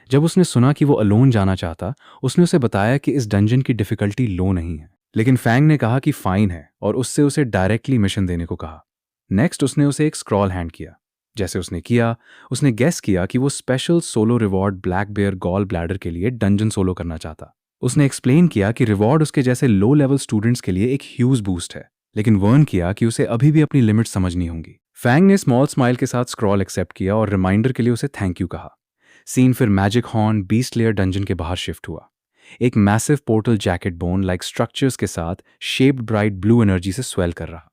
जब उसने सुना कि वो अलोन जाना चाहता, उसने उसे बताया कि इस डंजन की डिफिकल्टी लो नहीं है। लेकिन फैंग ने कहा कि फाइन है और उससे उसे डायरेक्टली मिशन देने को कहा। नेक्स्ट उसने उसे एक स्क्रॉल हैंड किया। जैसे उसने किया, उसने गेस किया कि वो special solo reward black bear gall bladder के लिए डंजन सोलो करना चाहता। उसने एक्सप्लेन किया कि रिवॉर्ड उसके जैसे लो लेवल स्टूडेंट्स के लिए एक ह्यूज बूस्ट है, लेकिन वर्न किया कि उसे अभी भी अपनी लिमिट समझनी होंगी। फैंग ने स्मॉल स्माइल के साथ स्क्रॉल एक्सेप्ट किया और रिमाइंडर के लिए उसे थैंक यू कहा। सीन फिर magic horn beast layer dungeon के बाहर शिफ्ट हुआ। एक massive portal jacket bone like structures के साथ शेप्ड ब्राइट ब्लू एनर्जी से स्वेल कर रहा।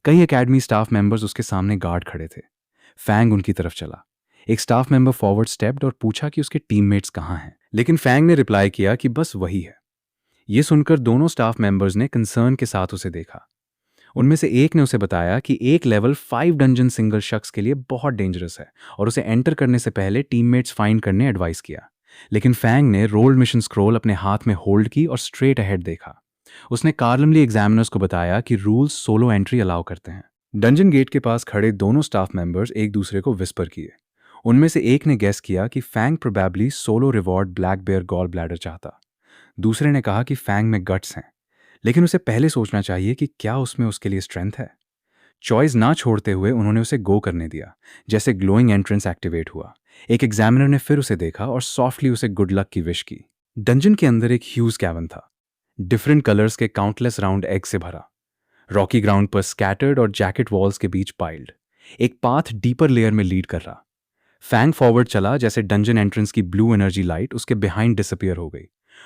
कई एकेडमी स्टाफ मेंबर्स उसके सामने गार्ड खड़े थे। फैंग उनकी तरफ चला। एक स्टाफ मेंबर फॉरवर्ड स्टेप्ड और पूछा कि उसके टीममेट्स कहाँ हैं, लेकिन फैंग ने रिप्लाई किया कि बस वही है। ये सुनकर दोनों स्टाफ मेंबर्स ने कंसर्न के साथ उसे देखा। उनमें से एक ने उसे बताया कि एक लेवल 5 डंजन सिंगल शख्स के लिए बहुत डेंजरस है और उसे एंटर करने से पहले टीममेट्स फाइंड करने एडवाइस किया। लेकिन फैंग ने रोल्ड मिशन स्क्रॉल अपने हाथ में होल्ड की और स्ट्रेट अहेड देखा। उसने कार्लमली एग्जामिनर्स को बताया कि रूल्स सोलो एंट्री अलाउ करते हैं। डंजन गेट के पास खड़े दोनों स्टाफ मेंबर्स एक दूसरे को विस्पर किए। उनमें से एक ने गेस किया कि Fang probably solo reward black bear gall bladder चाहता। दूसरे ने कहा कि फैंग में गट्स हैं, लेकिन उसे पहले सोचना चाहिए कि क्या उसमें उसके लिए स्ट्रेंथ है। चॉइस ना छोड़ते हुए उन्होंने उसे गो करने दिया। जैसे ग्लोइंग एंट्रेंस एक्टिवेट हुआ, एक एग्जामिनर ने फिर उसे देखा और सॉफ्टली उसे गुड लक की विश की। डंजन के अंदर एक ह्यूज कैवन था, डिफरेंट कलर्स के काउंटलेस राउंड एग से भरा, रॉकी ग्राउंड पर स्कैटर्ड और जैकेट वॉल्स के बीच पाइल्ड। एक पाथ डीपर लेयर में लीड कर रहा। फैंग फॉरवर्ड चला जैसे डंजन एंट्रेंस की ब्लू एनर्जी लाइट उसके बिहाइंड डिसअपियर हो गई।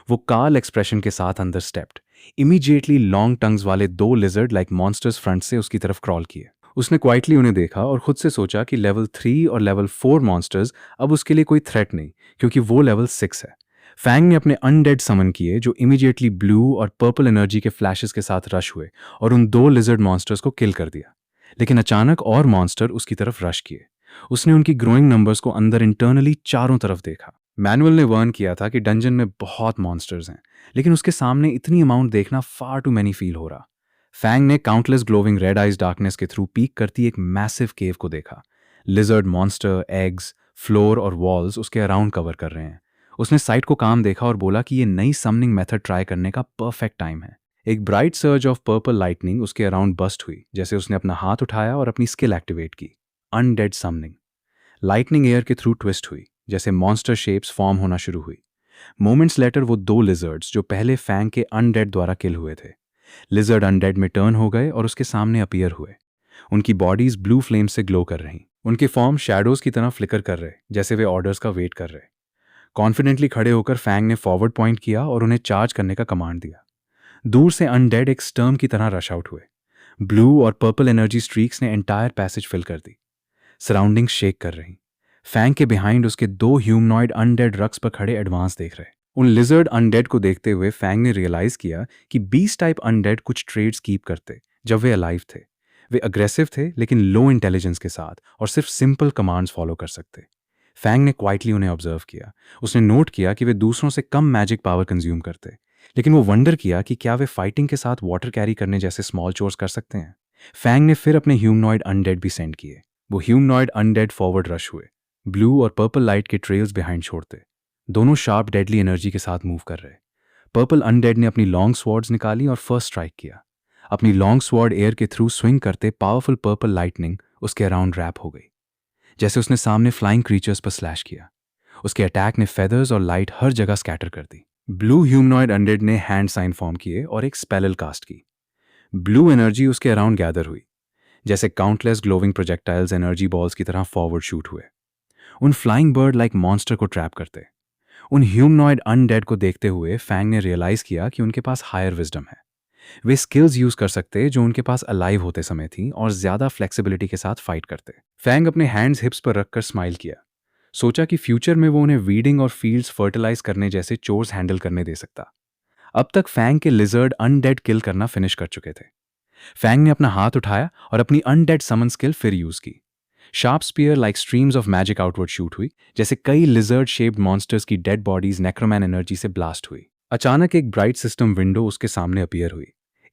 वो काल एक्सप्रेशन के साथ अंदर स्टेप्ड। इमीडिएटली लॉन्ग टंग्स वाले 2 लिजर्ड लाइक मॉन्स्टर्स फ्रंट से उसकी तरफ क्रॉल किए। उसने क्वाइटली उन्हें देखा और खुद से सोचा कि लेवल 3 और लेवल 4 मॉन्स्टर्स अब उसके लिए कोई थ्रेट नहीं, क्योंकि वो लेवल 6 है। फैंग ने अपने अनडेड समन किए जो इमीडिएटली ब्लू और पर्पल एनर्जी के फ्लैशेस के साथ रश हुए और उन 2 लिजर्ड मॉन्स्टर्स को किल कर दिया। लेकिन अचानक और मॉन्स्टर उसकी तरफ रश किए। उसने उनकी ग्रोइंग नंबर्स को अंदर इंटरनली चारों तरफ देखा। मैनुअल ने वर्न किया था कि डंजन में बहुत मॉन्स्टर्स हैं, लेकिन उसके सामने इतनी अमाउंट देखना फार टू मैनी फील हो रहा। फैंग ने countless glowing red eyes darkness के थ्रू पीक करती एक मैसिव केव को देखा। लिजर्ड मॉन्स्टर, एग्स, फ्लोर और वॉल्स उसके अराउंड कवर कर रहे हैं। उसने साइट को काम देखा और बोला कि ये नई समनिंग मेथड ट्राई करने का परफेक्ट टाइम है। एक bright surge of purple lightning उसके अराउंड बस्ट हुई जैसे उसने अपना हाथ उठाया और अपनी स्किल एक्टिवेट की, अनडेड समनिंग। लाइटनिंग एयर के थ्रू ट्विस्ट हुई जैसे मॉन्स्टर शेप्स फॉर्म होना शुरू हुई। मोमेंट्स लेटर वो 2 लिजर्ड्स जो पहले फैंग के अनडेड द्वारा किल हुए थे, लिजर्ड अनडेड में टर्न हो गए और उसके सामने अपीयर हुए। उनकी बॉडीज ब्लू फ्लेम से ग्लो कर रही। उनके फॉर्म शैडोज की तरह फ्लिकर कर रहे जैसे वे ऑर्डर्स का वेट कर रहे। कॉन्फिडेंटली खड़े होकर फैंग ने फॉरवर्ड पॉइंट किया और उन्हें चार्ज करने का कमांड दिया। दूर से अनडेड एक स्टर्म की तरह रश आउट हुए। ब्लू और पर्पल एनर्जी स्ट्रीक्स ने एंटायर पैसेज फिल कर दी। सराउंडिंग शेक कर रही। फैंग के बिहाइंड उसके 2 ह्यूमनॉइड अनडेड रक्स पर खड़े एडवांस देख रहे। उन लिजर्ड अनडेड को देखते हुए फैंग ने रियलाइज किया कि बीस्ट टाइप अनडेड कुछ ट्रेड्स कीप करते जब वे अलाइव थे। वे अग्रेसिव थे लेकिन लो इंटेलिजेंस के साथ और सिर्फ सिंपल कमांड्स फॉलो कर सकते। फैंग ने क्वाइटली उन्हें ऑब्जर्व किया। उसने नोट किया कि वे दूसरों से कम मैजिक पावर कंज्यूम करते, लेकिन वो वंडर किया कि क्या वे फाइटिंग के साथ वाटर कैरी करने जैसे स्मॉल चोर्स कर सकते हैं। फैंग ने फिर अपने ह्यूमनॉइड अनडेड भी सेंड किए। वो ह्यूमनॉइड अनडेड फॉरवर्ड रश हुए, ब्लू और पर्पल लाइट के ट्रेल्स बिहाइंड छोड़ते। दोनों शार्प डेडली एनर्जी के साथ मूव कर रहे। पर्पल अनडेड ने अपनी लॉन्ग स्वॉर्ड्स निकाली और फर्स्ट स्ट्राइक किया। अपनी लॉन्ग स्वॉर्ड एयर के थ्रू स्विंग करते पावरफुल पर्पल लाइटनिंग उसके अराउंड रैप हो गई, जैसे उसने सामने फ्लाइंग क्रीचर्स पर स्लैश किया। उसके अटैक ने फेदर्स और लाइट हर जगह स्कैटर कर दी। ब्लू ह्यूमनॉइड अनडेड ने हैंड साइन फॉर्म किए और एक स्पेल कास्ट की। ब्लू एनर्जी उसके अराउंड गैदर हुई, जैसे countless glowing projectiles energy balls की तरह फॉरवर्ड शूट हुए। उन फ्लाइंग बर्ड लाइक मॉन्स्टर को ट्रैप करते। उन ह्यूमनॉइड अनडेड को देखते हुए फैंग ने रियलाइज किया कि उनके पास हायर विजडम है। वे स्किल्स यूज कर सकते जो उनके पास अलाइव होते समय थी और ज्यादा फ्लेक्सिबिलिटी के साथ फाइट करते। फैंग अपने हैंड्स हिप्स पर रखकर स्माइल किया। सोचा कि फ्यूचर में वो उन्हें वीडिंग और फील्ड्स फर्टिलाइज करने जैसे चोर्स हैंडल करने दे सकता। अब तक फैंग के लिजर्ड अनडेड किल करना फिनिश कर चुके थे। फैंग ने अपना हाथ उठाया और अपनी अनडेड समन स्किल फिर यूज की। Sharp sphere like streams of magic outward shoot हुई, जैसे कई लिजर्ड शेप्ड मॉन्स्टर्स की डेड बॉडीज नेक्रोमैन एनर्जी से ब्लास्ट हुई। अचानक एक ब्राइट सिस्टम विंडो उसके सामने अपीयर हुई।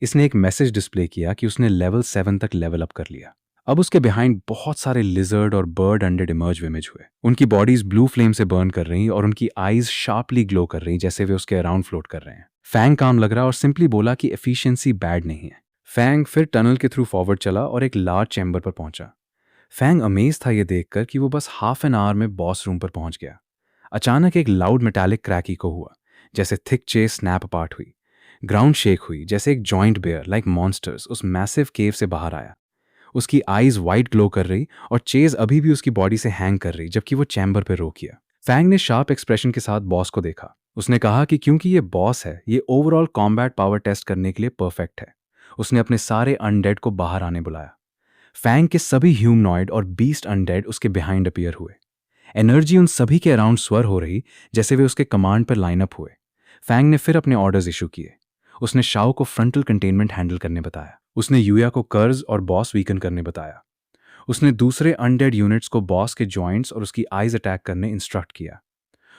इसने एक मैसेज डिस्प्ले किया कि उसने लेवल 7 तक लेवल अप कर लिया। अब उसके बिहाइंड बहुत सारे लिजर्ड और बर्ड अंडेड इमर्ज इमेज हुए। उनकी बॉडीज ब्लू फ्लेम से बर्न कर रही और उनकी आईज शार्पली ग्लो कर रही, जैसे वे उसके अराउंड फ्लोट कर रहे हैं। फैंग काम लग रहा और सिंपली बोला कि एफिशिएंसी बैड नहीं है। फैंग फिर टनल के थ्रू फॉरवर्ड चला और एक लार्ज चैम्बर पर पहुंचा। फैंग अमेज था ये देखकर कि वो बस हाफ एन आवर में बॉस रूम पर पहुंच गया। अचानक एक लाउड मेटालिक क्रैक इको हुआ, जैसे थिक चेस स्नैप अपार्ट हुई। ग्राउंड शेक हुई, जैसे एक जॉइंट बेयर लाइक मॉन्स्टर्स उस मैसिव केव से बाहर आया। उसकी आईज वाइट ग्लो कर रही और चेज अभी भी उसकी बॉडी से हैंग कर रही, जबकि वो चैम्बर पर रो किया। फैंग ने शार्प एक्सप्रेशन के साथ बॉस को देखा। उसने कहा कि क्योंकि ये बॉस है, ये ओवरऑल कॉम्बैट पावर टेस्ट करने के लिए परफेक्ट है। उसने अपने सारे अनडेड को बाहर आने बुलाया। फैंग के सभी ह्यूमनॉइड और बीस्ट अनडेड उसके बिहाइंड अपीयर हुए। एनर्जी उन सभी के अराउंड स्वर हो रही, जैसे वे उसके कमांड पर लाइनअप हुए। फैंग ने फिर अपने ऑर्डर्स इशू किए। उसने शाओ को फ्रंटल कंटेनमेंट हैंडल करने बताया। उसने यूया को कर्ज और बॉस वीकन करने बताया। उसने दूसरे अनडेड यूनिट्स को बॉस के जॉइंट्स और उसकी आइज अटैक करने इंस्ट्रक्ट किया।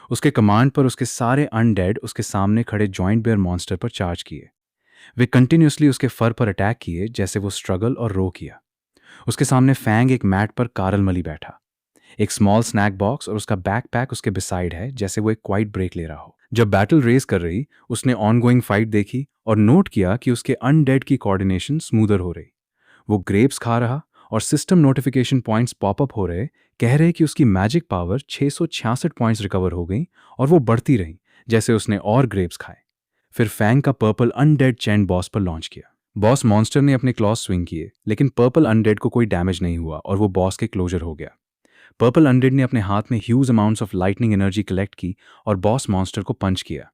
उसके कमांड पर उसके सारे अनडेड उसके सामने खड़े जॉइंट बेयर मॉन्स्टर पर चार्ज किए। वे कंटिन्यूसली उसके फर पर अटैक किए, जैसे वो स्ट्रगल और रो किया। उसके सामने फैंग एक मैट पर कारल मली बैठा। एक स्मॉल स्नैक बॉक्स और उसका बैकपैक उसके बिसाइड है, जैसे वो एक क्वाइट ब्रेक ले रहा हो। जब बैटल रेस कर रही, उसने ऑनगोइंग फाइट देखी और नोट किया कि उसके अनडेड की कोऑर्डिनेशन स्मूदर हो रही। वो ग्रेप्स खा रहा और सिस्टम नोटिफिकेशन पॉइंट्स पॉपअप हो रहे, कह रहे कि उसकी मैजिक पावर 666 पॉइंट्स रिकवर हो गई और वो बढ़ती रही, जैसे उसने और ग्रेप्स खाए। फिर फैंग का पर्पल अनडेड चैन बॉस पर लॉन्च किया। बॉस मॉन्स्टर ने अपने क्लॉज स्विंग किए, लेकिन पर्पल अनडेड को कोई डैमेज नहीं हुआ और वो बॉस के क्लोजर हो गया। पर्पल अनडेड ने अपने हाथ में huge amounts of lightning energy collect की और बॉस मॉन्स्टर को पंच किया।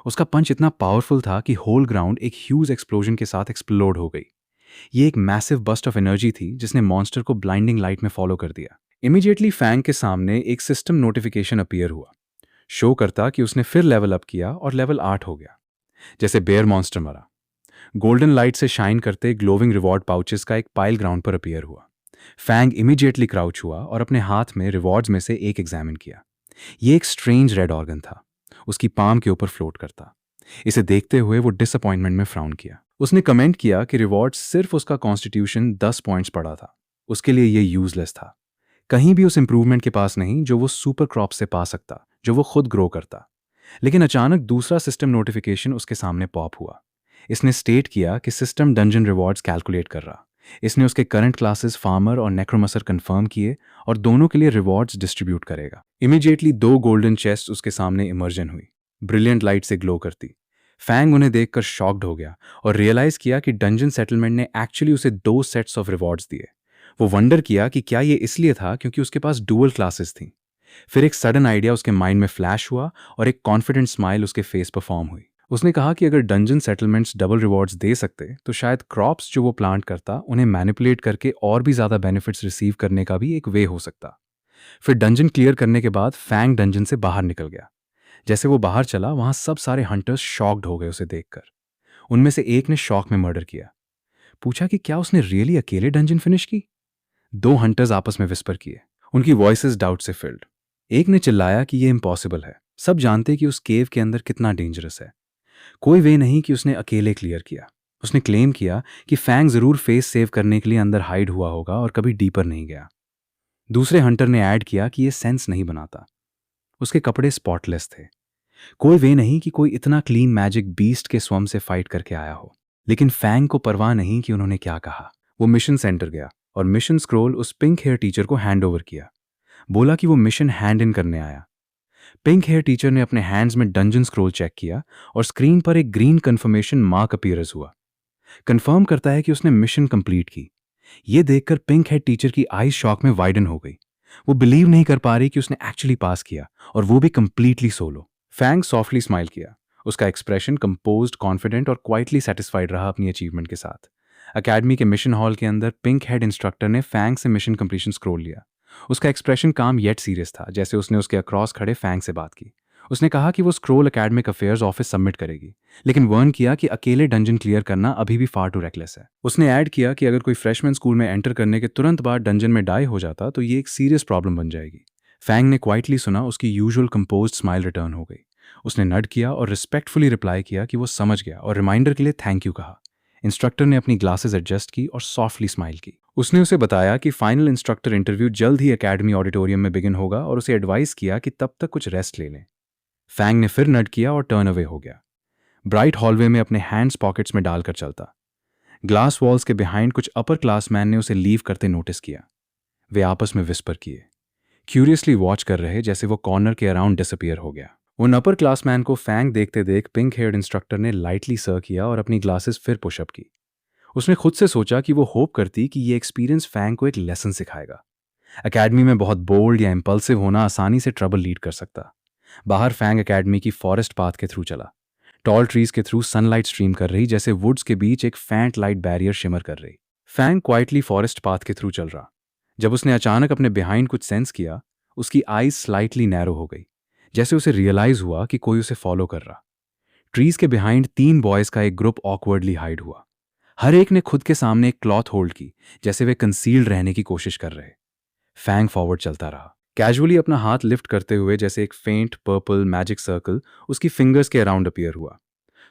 उसका पंच इतना पावरफुल था कि होल ग्राउंड एक ह्यूज एक्सप्लोजन के साथ एक्सप्लोड हो गई। ये एक मैसिव बस्ट ऑफ एनर्जी थी जिसने मॉन्स्टर को ब्लाइंडिंग लाइट में फॉलो कर दिया। इमीडिएटली फैंग के सामने एक सिस्टम नोटिफिकेशन अपीयर हुआ। शो करता कि उसने फिर लेवल अप किया और लेवल 8 हो गया। जैसे बेयर मॉन्स्टर मरा। गोल्डन लाइट से शाइन करते ग्लोविंग रिवॉर्ड पाउचेस का एक पाइल ग्राउंड पर अपीयर हुआ। फैंग इमीडिएटली क्राउच हुआ और अपने हाथ में रिवॉर्ड्स में से एक एग्जामिन किया। ये एक स्ट्रेंज रेड ऑर्गन था, उसकी पाम के ऊपर फ्लोट करता। इसे देखते हुए वो डिसअपॉइंटमेंट में फ्राउन किया। उसने कमेंट किया कि रिवॉर्ड सिर्फ उसका कॉन्स्टिट्यूशन 10 पॉइंट्स पड़ा था। उसके लिए ये यूजलेस था। कहीं भी उस इंप्रूवमेंट के पास नहीं जो वो सुपर क्रॉप से पा सकता, जो वो खुद ग्रो करता। लेकिन अचानक दूसरा सिस्टम नोटिफिकेशन उसके सामने पॉप हुआ। इसने स्टेट किया कि सिस्टम डंजन रिवॉर्ड्स कैलकुलेट कर रहा। इसने उसके करंट क्लासेस फार्मर और नेक्रोमसर कंफर्म किए और दोनों के लिए रिवॉर्ड्स डिस्ट्रीब्यूट करेगा। इमीडिएटली 2 गोल्डन चेस्ट उसके सामने इमर्जन हुई, ब्रिलियंट लाइट से ग्लो करती। फैंग उन्हें देखकर शॉक्ड हो गया और रियलाइज किया कि डंजन सेटलमेंट ने एक्चुअली उसे 2 सेट्स ऑफ रिवॉर्ड्स दिए। वो वंडर किया कि क्या ये इसलिए था क्योंकि उसके पास डुअल क्लासेस थी। फिर एक सडन आइडिया उसके माइंड में फ्लैश हुआ और एक कॉन्फिडेंट स्माइल उसके फेस पर फॉर्म हुई। उसने कहा कि अगर डंजन सेटलमेंट्स डबल रिवॉर्ड्स दे सकते तो शायद क्रॉप्स जो वो प्लांट करता उन्हें मैनिपुलेट करके और भी ज़्यादा बेनिफिट्स रिसीव करने का भी एक वे हो सकता। फिर डंजन क्लियर करने के बाद फैंग डंजन से बाहर निकल गया। जैसे वो बाहर चला, वहां सब सारे हंटर्स शॉक्ड हो गए उसे देखकर। उनमें से एक ने शॉक में मर्डर किया। पूछा कि क्या उसने रियली अकेले डंजन फिनिश की। 2 हंटर्स आपस में विस्पर किए, उनकी वॉइसेस डाउट से फिल्ड। एक ने चिल्लाया कि ये इम्पॉसिबल है, सब जानते कि उस केव के अंदर कितना डेंजरस है। कोई वे नहीं कि उसने अकेले क्लियर किया। उसने क्लेम किया कि फैंग जरूर फेस सेव करने के लिए अंदर हाइड हुआ होगा और कभी डीपर नहीं गया। दूसरे हंटर ने ऐड किया कि यह सेंस नहीं बनाता। उसके कपड़े स्पॉटलेस थे। कोई वे नहीं कि कोई इतना क्लीन मैजिक बीस्ट के स्वम से फाइट करके आया हो। लेकिन फैंग को परवाह नहीं कि उन्होंने क्या कहा। वो मिशन सेंटर गया और मिशन स्क्रोल उस पिंक हेयर टीचर को हैंड ओवर किया। बोला कि वो मिशन हैंड इन करने आया। पिंक हेयर टीचर ने अपने हैंड्स में डंजन स्क्रोल चेक किया और स्क्रीन पर एक ग्रीन कंफर्मेशन मार्क अपीयर्स हुआ। कंफर्म करता है कि उसने मिशन कंप्लीट की। ये देखकर पिंक हेयर टीचर की आईज शॉक में वाइडन हो गई। वो बिलीव नहीं कर पा रही कि उसने एक्चुअली पास किया, और वो भी completely solo. Fang softly smile किया। उसका एक्सप्रेशन कंपोज्ड, कॉन्फिडेंट और क्वाइटली सेटिस्फाइड रहा अपनी अचीवमेंट के साथ। अकेडमी के मिशन हॉल के अंदर पिंक हेड इंस्ट्रक्टर ने फैंग से मिशन कंप्लीशन स्क्रोल लिया। उसका एक्सप्रेशन काम येट सीरियस था, जैसे उसने उसके अक्रॉस खड़े फैंग से बात की। उसने कहा कि वो scroll academic affairs office submit करेगी, लेकिन वर्न किया कि अकेले डंजन क्लियर करना अभी भी फार टू रेकलेस है। उसने ऐड किया कि अगर कोई फ्रेशमैन स्कूल में एंटर करने के तुरंत बाद डंजन में डाई हो जाता तो ये एक सीरियस प्रॉब्लम बन जाएगी। फैंग ने क्वाइटली सुना, उसकी यूजुअल कंपोज्ड स्माइल रिटर्न हो गई। उसने नड किया और रिस्पेक्टफुली रिप्लाई किया कि वो समझ गया और रिमाइंडर के लिए थैंक यू कहा। इंस्ट्रक्टर ने अपनी ग्लासेस एडजस्ट की और सॉफ्टली स्माइल की। उसने उसे बताया कि फाइनल इंस्ट्रक्टर इंटरव्यू जल्द ही एकेडमी ऑडिटोरियम में बिगिन होगा और उसे एडवाइस किया कि तब तक कुछ रेस्ट ले लें। फैंग ने फिर नड किया और टर्न अवे हो गया, ब्राइट हॉलवे में अपने हैंड्स पॉकेट्स में डालकर चलता। ग्लास वॉल्स के बिहाइंड कुछ अपर क्लास मैन ने उसे लीव करते नोटिस किया। वे आपस में विस्पर किए, क्यूरियसली वॉच कर रहे जैसे वो कॉर्नर के अराउंड डिसअपियर हो गया। उन अपर क्लास मैन को फैंग देखते देख पिंक हेयर्ड इंस्ट्रक्टर ने लाइटली सर किया और अपनी ग्लासेस फिर पुशअप की। उसने खुद से सोचा कि वो होप करती कि ये एक्सपीरियंस फैंग को एक लेसन सिखाएगा। एकेडमी में बहुत बोल्ड या इम्पल्सिव होना आसानी से ट्रबल लीड कर सकता। बाहर फैंग एकेडमी की फॉरेस्ट पाथ के थ्रू चला, टॉल ट्रीज के थ्रू सनलाइट स्ट्रीम कर रही जैसे वुड्स के बीच एक फैंट लाइट बैरियर शिमर कर रही। फैंग क्वाइटली फॉरेस्ट पाथ के थ्रू चल रहा। जब उसने अचानक अपने बिहाइंड कुछ सेंस किया, उसकी आईज स्लाइटली नैरो हो गई, जैसे उसे रियलाइज हुआ कि कोई उसे फॉलो कर रहा। ट्रीज के बिहाइंड 3 बॉयज का एक ग्रुप ऑकवर्डली हाइड हुआ। हर एक ने खुद के सामने एक क्लॉथ होल्ड की, जैसे वे कंसील्ड रहने की कोशिश कर रहे। फैंग फॉरवर्ड चलता रहा, कैजुअली अपना हाथ लिफ्ट करते हुए जैसे एक फेंट पर्पल मैजिक सर्कल उसकी फिंगर्स के अराउंड अपीयर हुआ।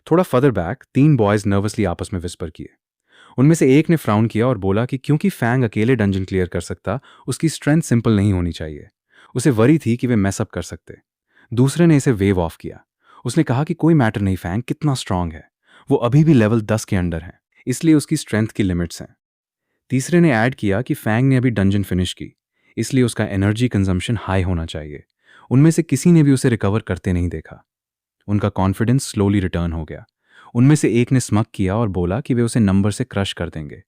थोड़ा फर्दर बैक 3 बॉयज नर्वसली आपस में विस्पर किए। उनमें से एक ने फ्राउन किया और बोला कि क्योंकि फैंग अकेले डंजन क्लियर कर सकता, उसकी स्ट्रेंथ सिंपल नहीं होनी चाहिए। उसे वरी थी कि वे मैसअप कर सकते। दूसरे ने इसे वेव ऑफ किया। उसने कहा कि कोई मैटर नहीं, फैंग कितना स्ट्रांग है, वो अभी भी लेवल 10 के अंडर है, इसलिए उसकी स्ट्रेंथ की लिमिट्स हैं। तीसरे ने ऐड किया कि फैंग ने अभी डंजन फिनिश की, इसलिए उसका एनर्जी कंजम्पशन हाई होना चाहिए। उनमें से किसी ने भी उसे रिकवर करते नहीं देखा। उनका कॉन्फिडेंस स्लोली रिटर्न हो गया। उनमें से एक ने स्मक किया और बोला कि वे उसे नंबर से क्रश कर देंगे।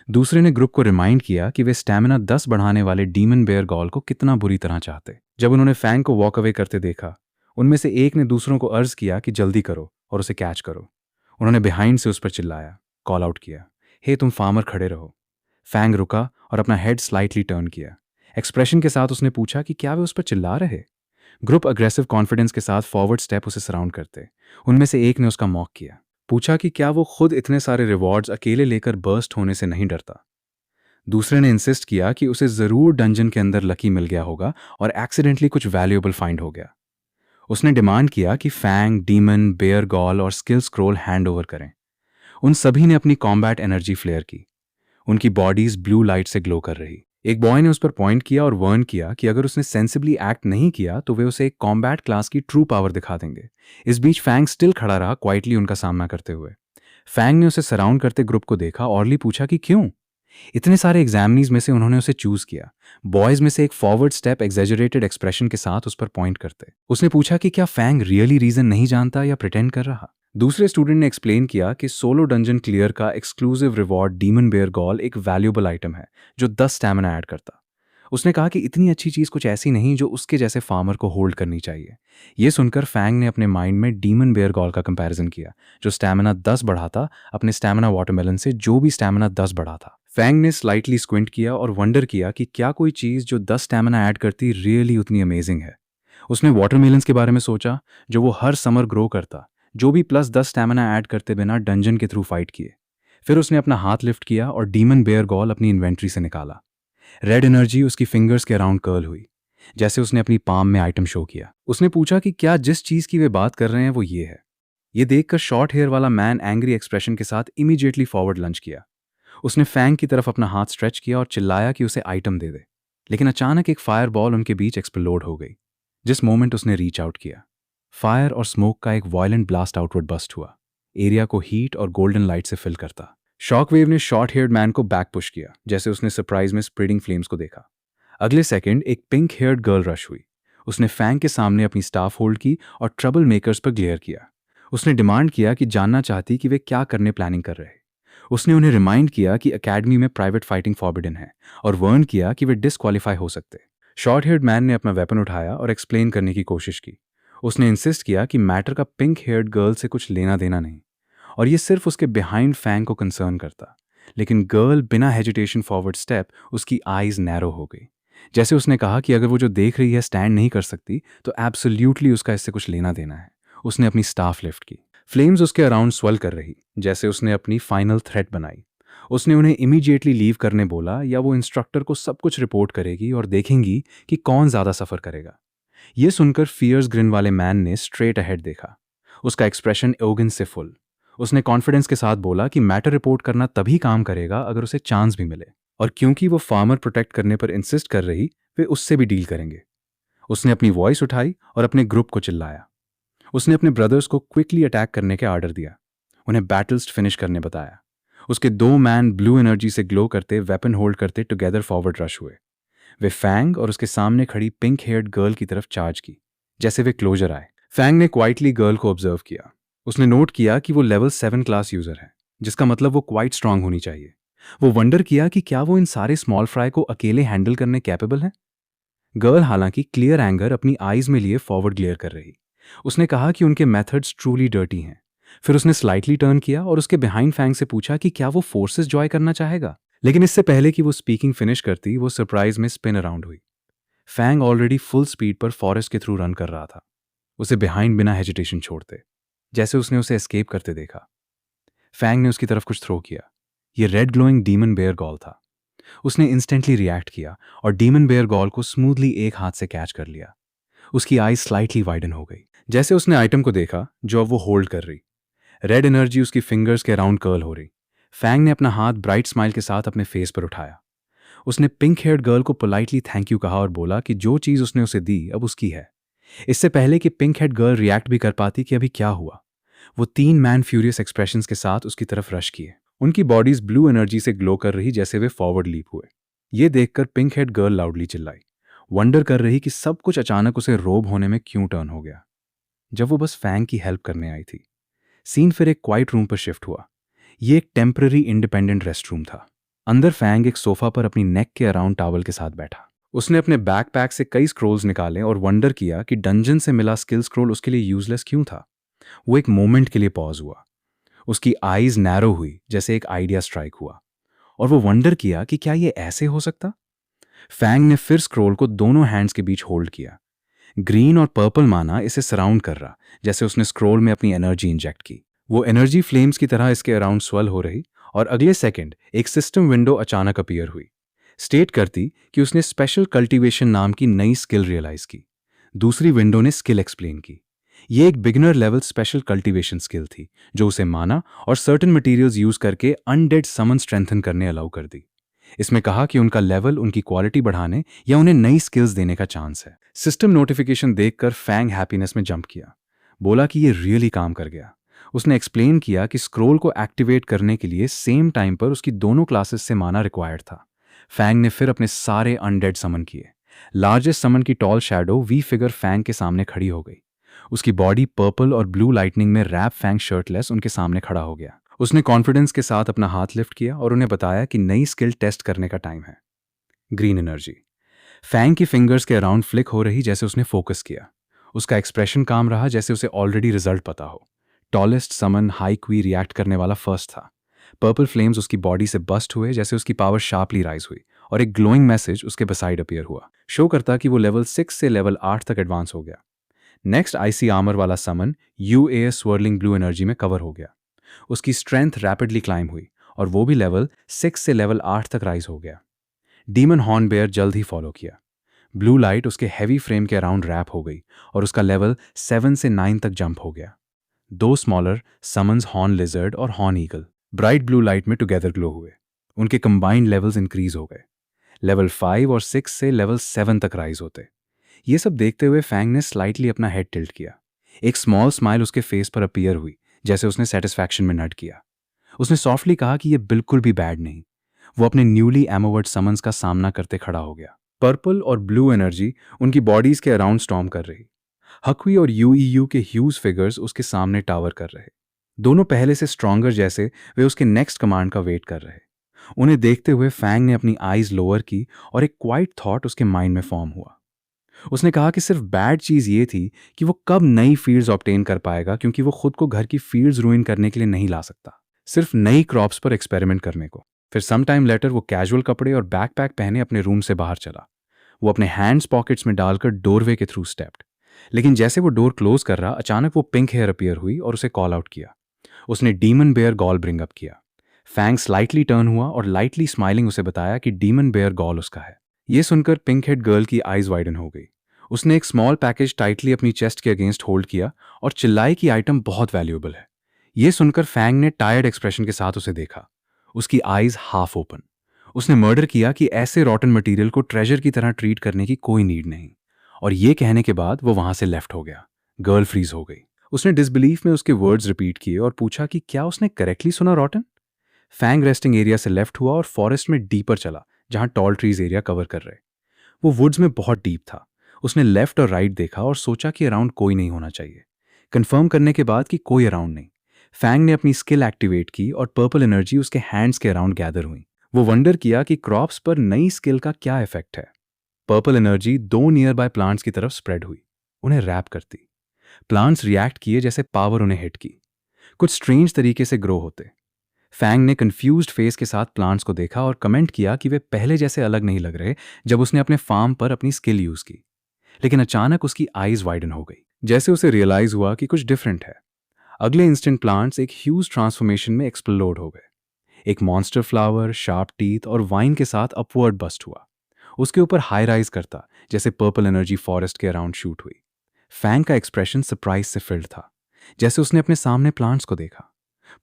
दूसरे ने ग्रुप को रिमाइंड किया कि वे स्टैमिना 10 बढ़ाने वाले डीमन बेयर गॉल को कितना बुरी तरह चाहते। जब उन्होंने फैंग को वॉक अवे करते देखा, उनमें से एक ने दूसरों को अर्ज किया कि जल्दी करो और उसे कैच करो। उन्होंने बिहाइंड से उस पर चिल्लाया, कॉल आउट किया, हे तुम फार्मर खड़े रहो। फैंग रुका और अपना हेड स्लाइटली टर्न किया। एक्सप्रेशन के साथ उसने पूछा कि क्या वे उस पर चिल्ला रहे। ग्रुप अग्रेसिव कॉन्फिडेंस के साथ फॉरवर्ड स्टेप उसे सराउंड करते। उनमें से एक ने उसका मॉक किया, पूछा कि क्या वो खुद इतने सारे रिवॉर्ड्स अकेले लेकर बर्स्ट होने से नहीं डरता। दूसरे ने इंसिस्ट किया कि उसे जरूर डंजन के अंदर लकी मिल गया होगा और एक्सीडेंटली कुछ वैल्यूएबल फाइंड हो गया। उसने डिमांड किया कि फैंग, डीमन, बेयर गॉल और स्किल स्क्रोल हैंड ओवर करें। उन सभी ने अपनी कॉम्बैट एनर्जी फ्लेयर की। उनकी बॉडीज ब्लू लाइट से ग्लो कर रही। एक बॉय ने उस पर पॉइंट किया और वर्न किया कि अगर उसने सेंसिबली एक्ट नहीं किया तो वे उसे एक कॉम्बैट क्लास की ट्रू पावर दिखा देंगे। इस बीच फैंग स्टिल खड़ा रहा, क्वाइटली उनका सामना करते हुए। फैंग ने उसे सराउंड करते ग्रुप को देखा, ऑरली पूछा कि क्यों। इतने सारे एग्जामिनीज में से उन्होंने उसे चूज किया। बॉयज में से एक फॉरवर्ड स्टेप एग्जेजरेटेड एक्सप्रेशन के साथ उस पर पॉइंट करते। उसने पूछा कि क्या फैंग रियली रीजन नहीं जानता या प्रिटेंड कर रहा। दूसरे स्टूडेंट ने एक्सप्लेन किया कि सोलो डंजन क्लियर का exclusive reward demon bear gall एक वैल्यूएबल आइटम है जो 10 स्टैमिना ऐड करता। उसने कहा कि इतनी अच्छी चीज कुछ ऐसी नहीं जो उसके जैसे फार्मर को होल्ड करनी चाहिए। ये सुनकर फैंग ने अपने माइंड में डीमन बेयर गॉल का कंपैरिजन किया, जो स्टैमिना 10 बढ़ाता अपने स्टैमिना वाटरमेलन से जो भी स्टैमिना 10 बढ़ा था। फैंग ने स्लाइटली स्क्विंट किया और वंडर किया कि क्या कोई चीज जो 10 स्टैमिना ऐड करती रियली उतनी अमेजिंग है। उसने वाटरमेलन्स के बारे में सोचा जो वो हर समर ग्रो करता, जो भी प्लस 10 स्टैमिना ऐड करते बिना डंजन के थ्रू फाइट किए। फिर उसने अपना हाथ लिफ्ट किया और डीमन बेयर गॉल अपनी इन्वेंट्री से निकाला। रेड एनर्जी उसकी फिंगर्स के अराउंड कर्ल हुई, जैसे उसने अपनी पाम में आइटम शो किया। उसने पूछा कि क्या जिस चीज की वे बात कर रहे हैं वो ये है। ये देखकर शॉर्ट हेयर वाला मैन एंग्री एक्सप्रेशन के साथ इमीडिएटली फॉरवर्ड लंच किया। उसने फैंग की तरफ अपना हाथ स्ट्रेच किया और चिल्लाया कि उसे आइटम दे दे। लेकिन अचानक एक फायर बॉल उनके बीच एक्सप्लोड हो गई। जिस मोमेंट उसने रीच आउट किया, फायर और स्मोक का एक वायलेंट ब्लास्ट आउटवर्ड बस्ट हुआ, एरिया को हीट और गोल्डन लाइट से फिल करता। शॉकवेव ने शॉर्ट हेयर्ड मैन को बैक पुश किया, जैसे उसने सरप्राइज में स्प्रेडिंग फ्लेम्स को देखा। अगले सेकंड एक पिंक हेयर्ड गर्ल रश हुई। उसने फैंग के सामने अपनी स्टाफ होल्ड की और ट्रबल मेकर्स पर ग्लेयर किया। उसने डिमांड किया कि जानना चाहती कि वे क्या करने प्लानिंग कर रहे। उसने उन्हें रिमाइंड किया कि एकेडमी में प्राइवेट फाइटिंग फॉरबिडन है और वर्न किया कि वे डिसक्वालीफाई हो सकते। शॉर्ट हेयर्ड मैन ने अपना वेपन उठाया और एक्सप्लेन करने की कोशिश की। उसने इंसिस्ट किया कि मैटर का पिंक हेयर्ड गर्ल से कुछ लेना देना नहीं और ये सिर्फ उसके बिहाइंड फैंग को कंसर्न करता। लेकिन गर्ल बिना हेजिटेशन फॉरवर्ड स्टेप, उसकी आईज नैरो हो गई, जैसे उसने कहा कि अगर वो जो देख रही है स्टैंड नहीं कर सकती तो एब्सोल्यूटली उसका इससे कुछ लेना देना है। उसने अपनी स्टाफ लिफ्ट की। फ्लेम्स उसके अराउंड स्वेल कर रही, जैसे उसने अपनी फाइनल थ्रेट बनाई। उसने उन्हें इमीडिएटली लीव करने बोला या वो इंस्ट्रक्टर को सब कुछ रिपोर्ट करेगी और देखेंगी कि कौन ज़्यादा सफ़र करेगा। ये सुनकर फियर्स ग्रिन वाले मैन ने स्ट्रेट अहेड देखा, उसका एक्सप्रेशन एरोगेंस से फुल। उसने कॉन्फिडेंस के साथ बोला कि मैटर रिपोर्ट करना तभी काम करेगा अगर उसे चांस भी मिले, और क्योंकि वो फार्मर प्रोटेक्ट करने पर इंसिस्ट कर रही, वे उससे भी डील करेंगे। उसने अपनी वॉइस उठाई और अपने ग्रुप को चिल्लाया। उसने अपने ब्रदर्स को क्विकली अटैक करने के आर्डर दिया, उन्हें बैटल्स फिनिश करने बताया। उसके 2 मैन ब्लू एनर्जी से ग्लो करते वेपन होल्ड करते टुगेदर फॉरवर्ड रश हुए। वे फैंग और उसके सामने खड़ी पिंक हेयर्ड गर्ल की तरफ चार्ज की। जैसे वे क्लोजर आए, फैंग ने क्वाइटली गर्ल को ऑब्जर्व किया। उसने नोट किया कि वो लेवल 7 क्लास यूजर है, जिसका मतलब वो क्वाइट स्ट्रांग होनी चाहिए। वो वंडर किया कि क्या वो इन सारे स्मॉल फ्राई को अकेले हैंडल करने कैपेबल है। गर्ल हालांकि क्लियर एंगर अपनी आईज में लिए फॉरवर्ड ग्लेयर कर रही। उसने कहा कि उनके मेथड्स ट्रूली डर्टी हैं। फिर उसने स्लाइटली टर्न किया और उसके बिहाइंड फैंग से पूछा कि क्या वो फोर्सेस जॉय करना चाहेगा। लेकिन इससे पहले कि वो स्पीकिंग फिनिश करती, वो सरप्राइज में स्पिन अराउंड हुई। फैंग ऑलरेडी फुल स्पीड पर फॉरेस्ट के थ्रू रन कर रहा था, उसे बिहाइंड बिना हेजिटेशन छोड़ते, जैसे उसने उसे एस्केप करते देखा। फैंग ने उसकी तरफ कुछ थ्रो किया। ये red glowing demon bear gall था। उसने इंस्टेंटली रिएक्ट किया और डीमन बेयर गॉल को स्मूथली एक हाथ से कैच कर लिया। उसकी आईज स्लाइटली वाइडन हो गई जैसे उसने आइटम को देखा जो अब वो होल्ड कर रही। रेड एनर्जी उसकी फिंगर्स के अराउंड कर्ल हो रही। फैंग ने अपना हाथ ब्राइट स्माइल के साथ अपने फेस पर उठाया। उसने पिंक हेयर्ड गर्ल को पोलाइटली थैंक यू कहा और बोला कि जो चीज उसने उसे दी अब उसकी है। इससे पहले कि पिंक हेड गर्ल रिएक्ट भी कर पाती कि अभी क्या हुआ, वो 3 मैन फ्यूरियस एक्सप्रेशंस के साथ उसकी तरफ रश किए। उनकी बॉडीज ब्लू एनर्जी से ग्लो कर रही जैसे वे फॉरवर्ड लीप हुए। ये देखकर पिंक हेड गर्ल लाउडली चिल्लाई, वंडर कर रही कि सब कुछ अचानक उसे रोब होने में क्यों टर्न हो गया, जब वो बस फैंग की हेल्प करने आई थी। सीन फिर एक क्वाइट रूम पर शिफ्ट हुआ। ये एक टेम्पररी इंडिपेंडेंट रेस्ट रूम था। अंदर फैंग एक सोफा पर अपनी नेक के अराउंड टॉवल के साथ बैठा। उसने अपने बैकपैक से कई स्क्रोल्स निकाले और वंडर किया कि डंजन से मिला स्किल स्क्रोल उसके लिए यूजलेस क्यों था। वो एक मोमेंट के लिए पॉज हुआ। उसकी आईज नैरो हुई जैसे एक आइडिया स्ट्राइक हुआ, और वो वंडर किया कि क्या ये ऐसे हो सकता। फैंग ने फिर स्क्रोल को दोनों हैंड्स के बीच होल्ड किया। ग्रीन और पर्पल माना इसे सराउंड कर रहा, जैसे उसने स्क्रोल में अपनी एनर्जी इंजेक्ट की। वो एनर्जी फ्लेम्स की तरह इसके अराउंड स्वेल हो रही, और अगले सेकंड एक सिस्टम विंडो अचानक अपीयर हुई, स्टेट करती कि उसने स्पेशल कल्टीवेशन नाम की नई स्किल रियलाइज की। दूसरी विंडो ने स्किल एक्सप्लेन की। ये एक beginner level special cultivation skill थी जो उसे माना और सर्टेन मटेरियल्स यूज करके अनडेड समन स्ट्रेंथन करने अलाउ कर दी। इसमें कहा कि उनका लेवल उनकी क्वालिटी बढ़ाने या उन्हें नई स्किल्स देने का चांस है। सिस्टम नोटिफिकेशन देखकर फैंग हैप्पीनेस में जंप किया, बोला कि ये रियली काम कर गया। उसने एक्सप्लेन किया कि स्क्रोल को एक्टिवेट करने के लिए सेम टाइम पर उसकी दोनों क्लासेस से माना रिक्वायर्ड था। फैंग ने फिर अपने सारे अनडेड समन किए। लार्जेस्ट समन की tall shadowy figure Fang के सामने खड़ी हो गई। उसकी बॉडी पर्पल और ब्लू लाइटनिंग में रैप फैंग शर्टलेस उनके सामने खड़ा हो गया। उसने कॉन्फिडेंस के साथ अपना हाथ लिफ्ट किया और उन्हें बताया कि नई स्किल टेस्ट करने का टाइम है। ग्रीन एनर्जी फैंग की फिंगर्स के अराउंड फ्लिक हो रही जैसे उसने फोकस किया। उसका एक्सप्रेशन काम रहा जैसे उसे ऑलरेडी रिजल्ट पता हो। टॉलेस्ट समन हाई क्वी रिएक्ट करने वाला फर्स्ट था। पर्पल फ्लेम्स उसकी बॉडी से बस्ट हुए जैसे उसकी पावर शार्पली राइज हुई, और एक ग्लोइंग मैसेज उसके बसाइड अपीयर हुआ, शो करता कि वो लेवल 6 से लेवल 8 तक एडवांस हो गया। नेक्स्ट आईसी आर्मर वाला समन यूएएस स्वर्लिंग ब्लू एनर्जी में कवर हो गया। उसकी स्ट्रेंथ रैपिडली क्लाइम हुई और वो भी लेवल 6 से लेवल 8 तक राइज हो गया। डीमन हॉर्न बेयर जल्द ही फॉलो किया। ब्लू लाइट उसके हैवी फ्रेम के अराउंड रैप हो गई और उसका लेवल 7 से 9 तक जंप हो गया। 2 स्मॉलर समन्स हॉर्न लिजर्ड और horn eagle bright blue light में टुगेदर ग्लो हुए। उनके कंबाइंड लेवल्स इंक्रीज हो गए, लेवल 5 और 6 से लेवल 7 तक राइज होते। ये सब देखते हुए फैंग ने स्लाइटली अपना हेड टिल्ट किया। एक स्मॉल स्माइल उसके फेस पर अपीयर हुई जैसे उसने सेटिस्फैक्शन में नड किया। उसने सॉफ्टली कहा कि यह बिल्कुल भी बैड नहीं। वो अपने न्यूली एमोवर्ड समन्स का सामना करते खड़ा हो गया। पर्पल और ब्लू एनर्जी उनकी बॉडीज के अराउंड स्टॉर्म कर रही। हक्वी और यूईयू के ह्यूज फिगर्स उसके सामने टावर कर रहे। दोनों पहले से स्ट्रॉन्गर जैसे वे उसके नेक्स्ट कमांड का वेट कर रहे। उन्हें देखते हुए फैंग ने अपनी आईज लोअर की और एक क्वाइट थॉट उसके माइंड में फॉर्म हुआ। उसने कहा कि सिर्फ बैड चीज ये थी कि वो कब नई फील्ड्स ऑब्टेन कर पाएगा, क्योंकि वो खुद को घर की फील्ड्स रूइन करने के लिए नहीं ला सकता, सिर्फ नई क्रॉप्स पर एक्सपेरिमेंट करने को। फिर सम टाइम लेटर वो कैजुअल कपड़े और बैकपैक पहने अपने रूम से बाहर चला। वो अपने हैंड्स पॉकेट्स में डालकर डोरवे के थ्रू स्टेप्ड। लेकिन जैसे वो डोर क्लोज कर रहा, अचानक वो पिंक हेयर अपीयर हुई और उसे कॉल आउट किया। उसने demon bear gall bring up किया। फैंग स्लाइटली टर्न हुआ और लाइटली स्माइलिंग उसे बताया कि डीमन बेयर गॉल उसका है। ये सुनकर पिंक हेड गर्ल की आइज वाइडन हो गई। उसने एक स्मॉल पैकेज टाइटली अपनी चेस्ट के अगेंस्ट होल्ड किया और चिल्लाई कि आइटम बहुत वैल्यूएबल है। ये सुनकर फैंग ने टायर्ड एक्सप्रेशन के साथ उसे देखा, उसकी आइज हाफ ओपन। उसने मर्डर किया कि ऐसे रॉटन मटेरियल को ट्रेजर की तरह ट्रीट करने की कोई नीड नहीं। और ये कहने के बाद वो वहां से लेफ्ट हो गया। गर्ल फ्रीज हो गई। उसने डिसबिलीफ में उसके वर्ड्स रिपीट किए और पूछा कि क्या उसने करेक्टली सुना रॉटन। फैंग रेस्टिंग एरिया से लेफ्ट हुआ और फॉरेस्ट में डीपर चला, जहां टॉल ट्रीज एरिया कवर कर रहे। वो वुड्स में बहुत डीप था। उसने लेफ्ट और राइट देखा और सोचा कि अराउंड कोई नहीं होना चाहिए। कंफर्म करने के बाद कि कोई अराउंड नहीं, फैंग ने अपनी स्किल एक्टिवेट की और पर्पल एनर्जी उसके हैंड्स के अराउंड गैदर हुई। वो वंडर किया कि क्रॉप्स पर नई स्किल का क्या इफेक्ट है। Purple energy 2 near by plants की तरफ स्प्रेड हुई, उन्हें रैप करती। प्लांट्स रिएक्ट किए जैसे पावर उन्हें हिट की, कुछ स्ट्रेंज तरीके से ग्रो होते। फैंग ने कंफ्यूज्ड फेस के साथ प्लांट्स को देखा और कमेंट किया कि वे पहले जैसे अलग नहीं लग रहे जब उसने अपने फार्म पर अपनी स्किल यूज की। लेकिन अचानक उसकी आईज वाइडन हो गई, जैसे उसे रियलाइज हुआ कि कुछ डिफरेंट है। अगले इंस्टेंट प्लांट्स एक ह्यूज ट्रांसफॉर्मेशन में एक्सप्लोड हो गए। एक मॉन्स्टर फ्लावर, शार्प टीथ और वाइन के साथ अपवर्ड बस्ट हुआ। उसके ऊपर हाई राइज करता, जैसे पर्पल एनर्जी फॉरेस्ट के अराउंड शूट हुई। फैंग का एक्सप्रेशन सरप्राइज से फिल्ड था, जैसे उसने अपने सामने प्लांट्स को देखा।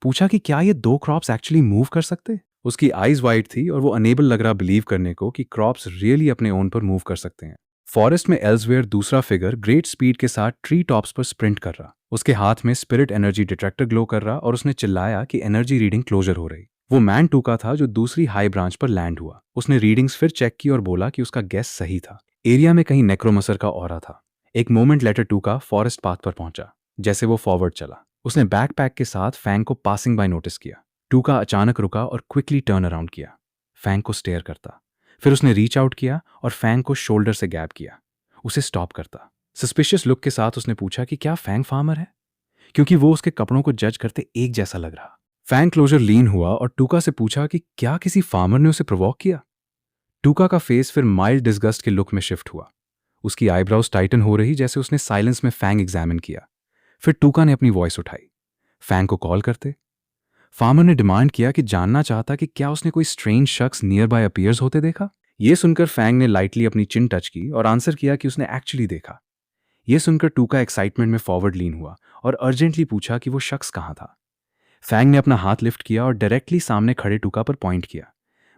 पूछा कि क्या ये 2 क्रॉप्स एक्चुअली मूव कर सकते। उसकी आईज वाइड थी और वो अनेबल लग रहा बिलीव करने को कि क्रॉप्स रियली अपने ओन पर मूव कर सकते हैं। फॉरेस्ट में एल्सवेयर दूसरा फिगर ग्रेट स्पीड के साथ ट्री टॉप्स पर स्प्रिंट कर रहा। उसके हाथ में स्पिरिट एनर्जी डिटेक्टर ग्लो कर रहा और उसने चिल्लाया कि एनर्जी रीडिंग क्लोजर हो रही। वो मैन टूका था जो दूसरी हाई ब्रांच पर लैंड हुआ। उसने रीडिंग्स फिर चेक की और बोला कि उसका गेस सही था। एरिया में कहीं नेक्रोमसर का ऑरा था। एक मोमेंट लेटर टूका फॉरेस्ट पाथ पर पहुंचा। जैसे वो फॉरवर्ड चला, उसने बैकपैक के साथ फैंग को पासिंग बाय नोटिस किया। टूका अचानक रुका और क्विकली टर्न अराउंड किया, फैंग को स्टेयर करता। फिर उसने रीच आउट किया और फैंग को शोल्डर से गैप किया, उसे स्टॉप करता। सस्पिशियस लुक के साथ उसने पूछा कि क्या फैंग फार्मर है, क्योंकि वो उसके कपड़ों को जज करते एक जैसा लग रहा। फैंग क्लोजर लीन हुआ और टूका से पूछा कि क्या किसी फार्मर ने उसे प्रोवोक किया। टूका का फेस फिर माइल्ड डिस्गस्ट के लुक में शिफ्ट हुआ। उसकी आईब्राउज टाइटन हो रही, जैसे उसने साइलेंस में फैंग एग्जामिन किया। फिर टूका ने अपनी वॉइस उठाई, फैंग को कॉल करते। फार्मर ने डिमांड किया कि जानना चाहता कि क्या उसने कोई स्ट्रेंज शख्स नियर बाय अपीयर्स होते देखा। यह सुनकर फैंग ने लाइटली अपनी चिन टच की और आंसर किया कि उसने एक्चुअली देखा। यह सुनकर टूका एक्साइटमेंट में फॉरवर्ड लीन हुआ और अर्जेंटली पूछा कि वो शख्स कहाँ था। फैंग ने अपना हाथ लिफ्ट किया और डायरेक्टली सामने खड़े टूका पर पॉइंट किया,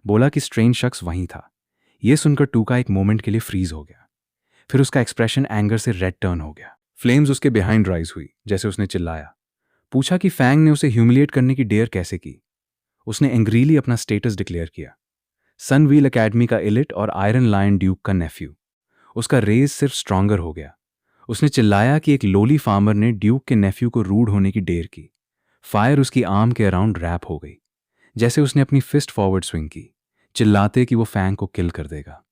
बोला कि स्ट्रेंज शख्स वहीं था। यह सुनकर टूका एक मोमेंट के लिए फ्रीज हो गया, फिर उसका एक्सप्रेशन एंगर से रेड टर्न हो गया। फ्लेम्स उसके बिहाइंड राइज हुई, जैसे उसने चिल्लाया। पूछा कि फैंग ने उसे ह्यूमिलिएट करने की डेयर कैसे की। उसने एंग्रीली अपना स्टेटस डिक्लेयर किया, सनव्हील एकेडमी का इलिट और आयरन लायन ड्यूक का नेफ्यू। उसका रेज सिर्फ स्ट्रांगर हो गया। उसने चिल्लाया कि एक लोली फार्मर ने ड्यूक के नेफ्यू को रूड होने की डेयर की। फायर उसकी आर्म के अराउंड रैप हो गई, जैसे उसने अपनी फिस्ट फॉरवर्ड स्विंग की, चिल्लाते कि वो फैंग को किल कर देगा।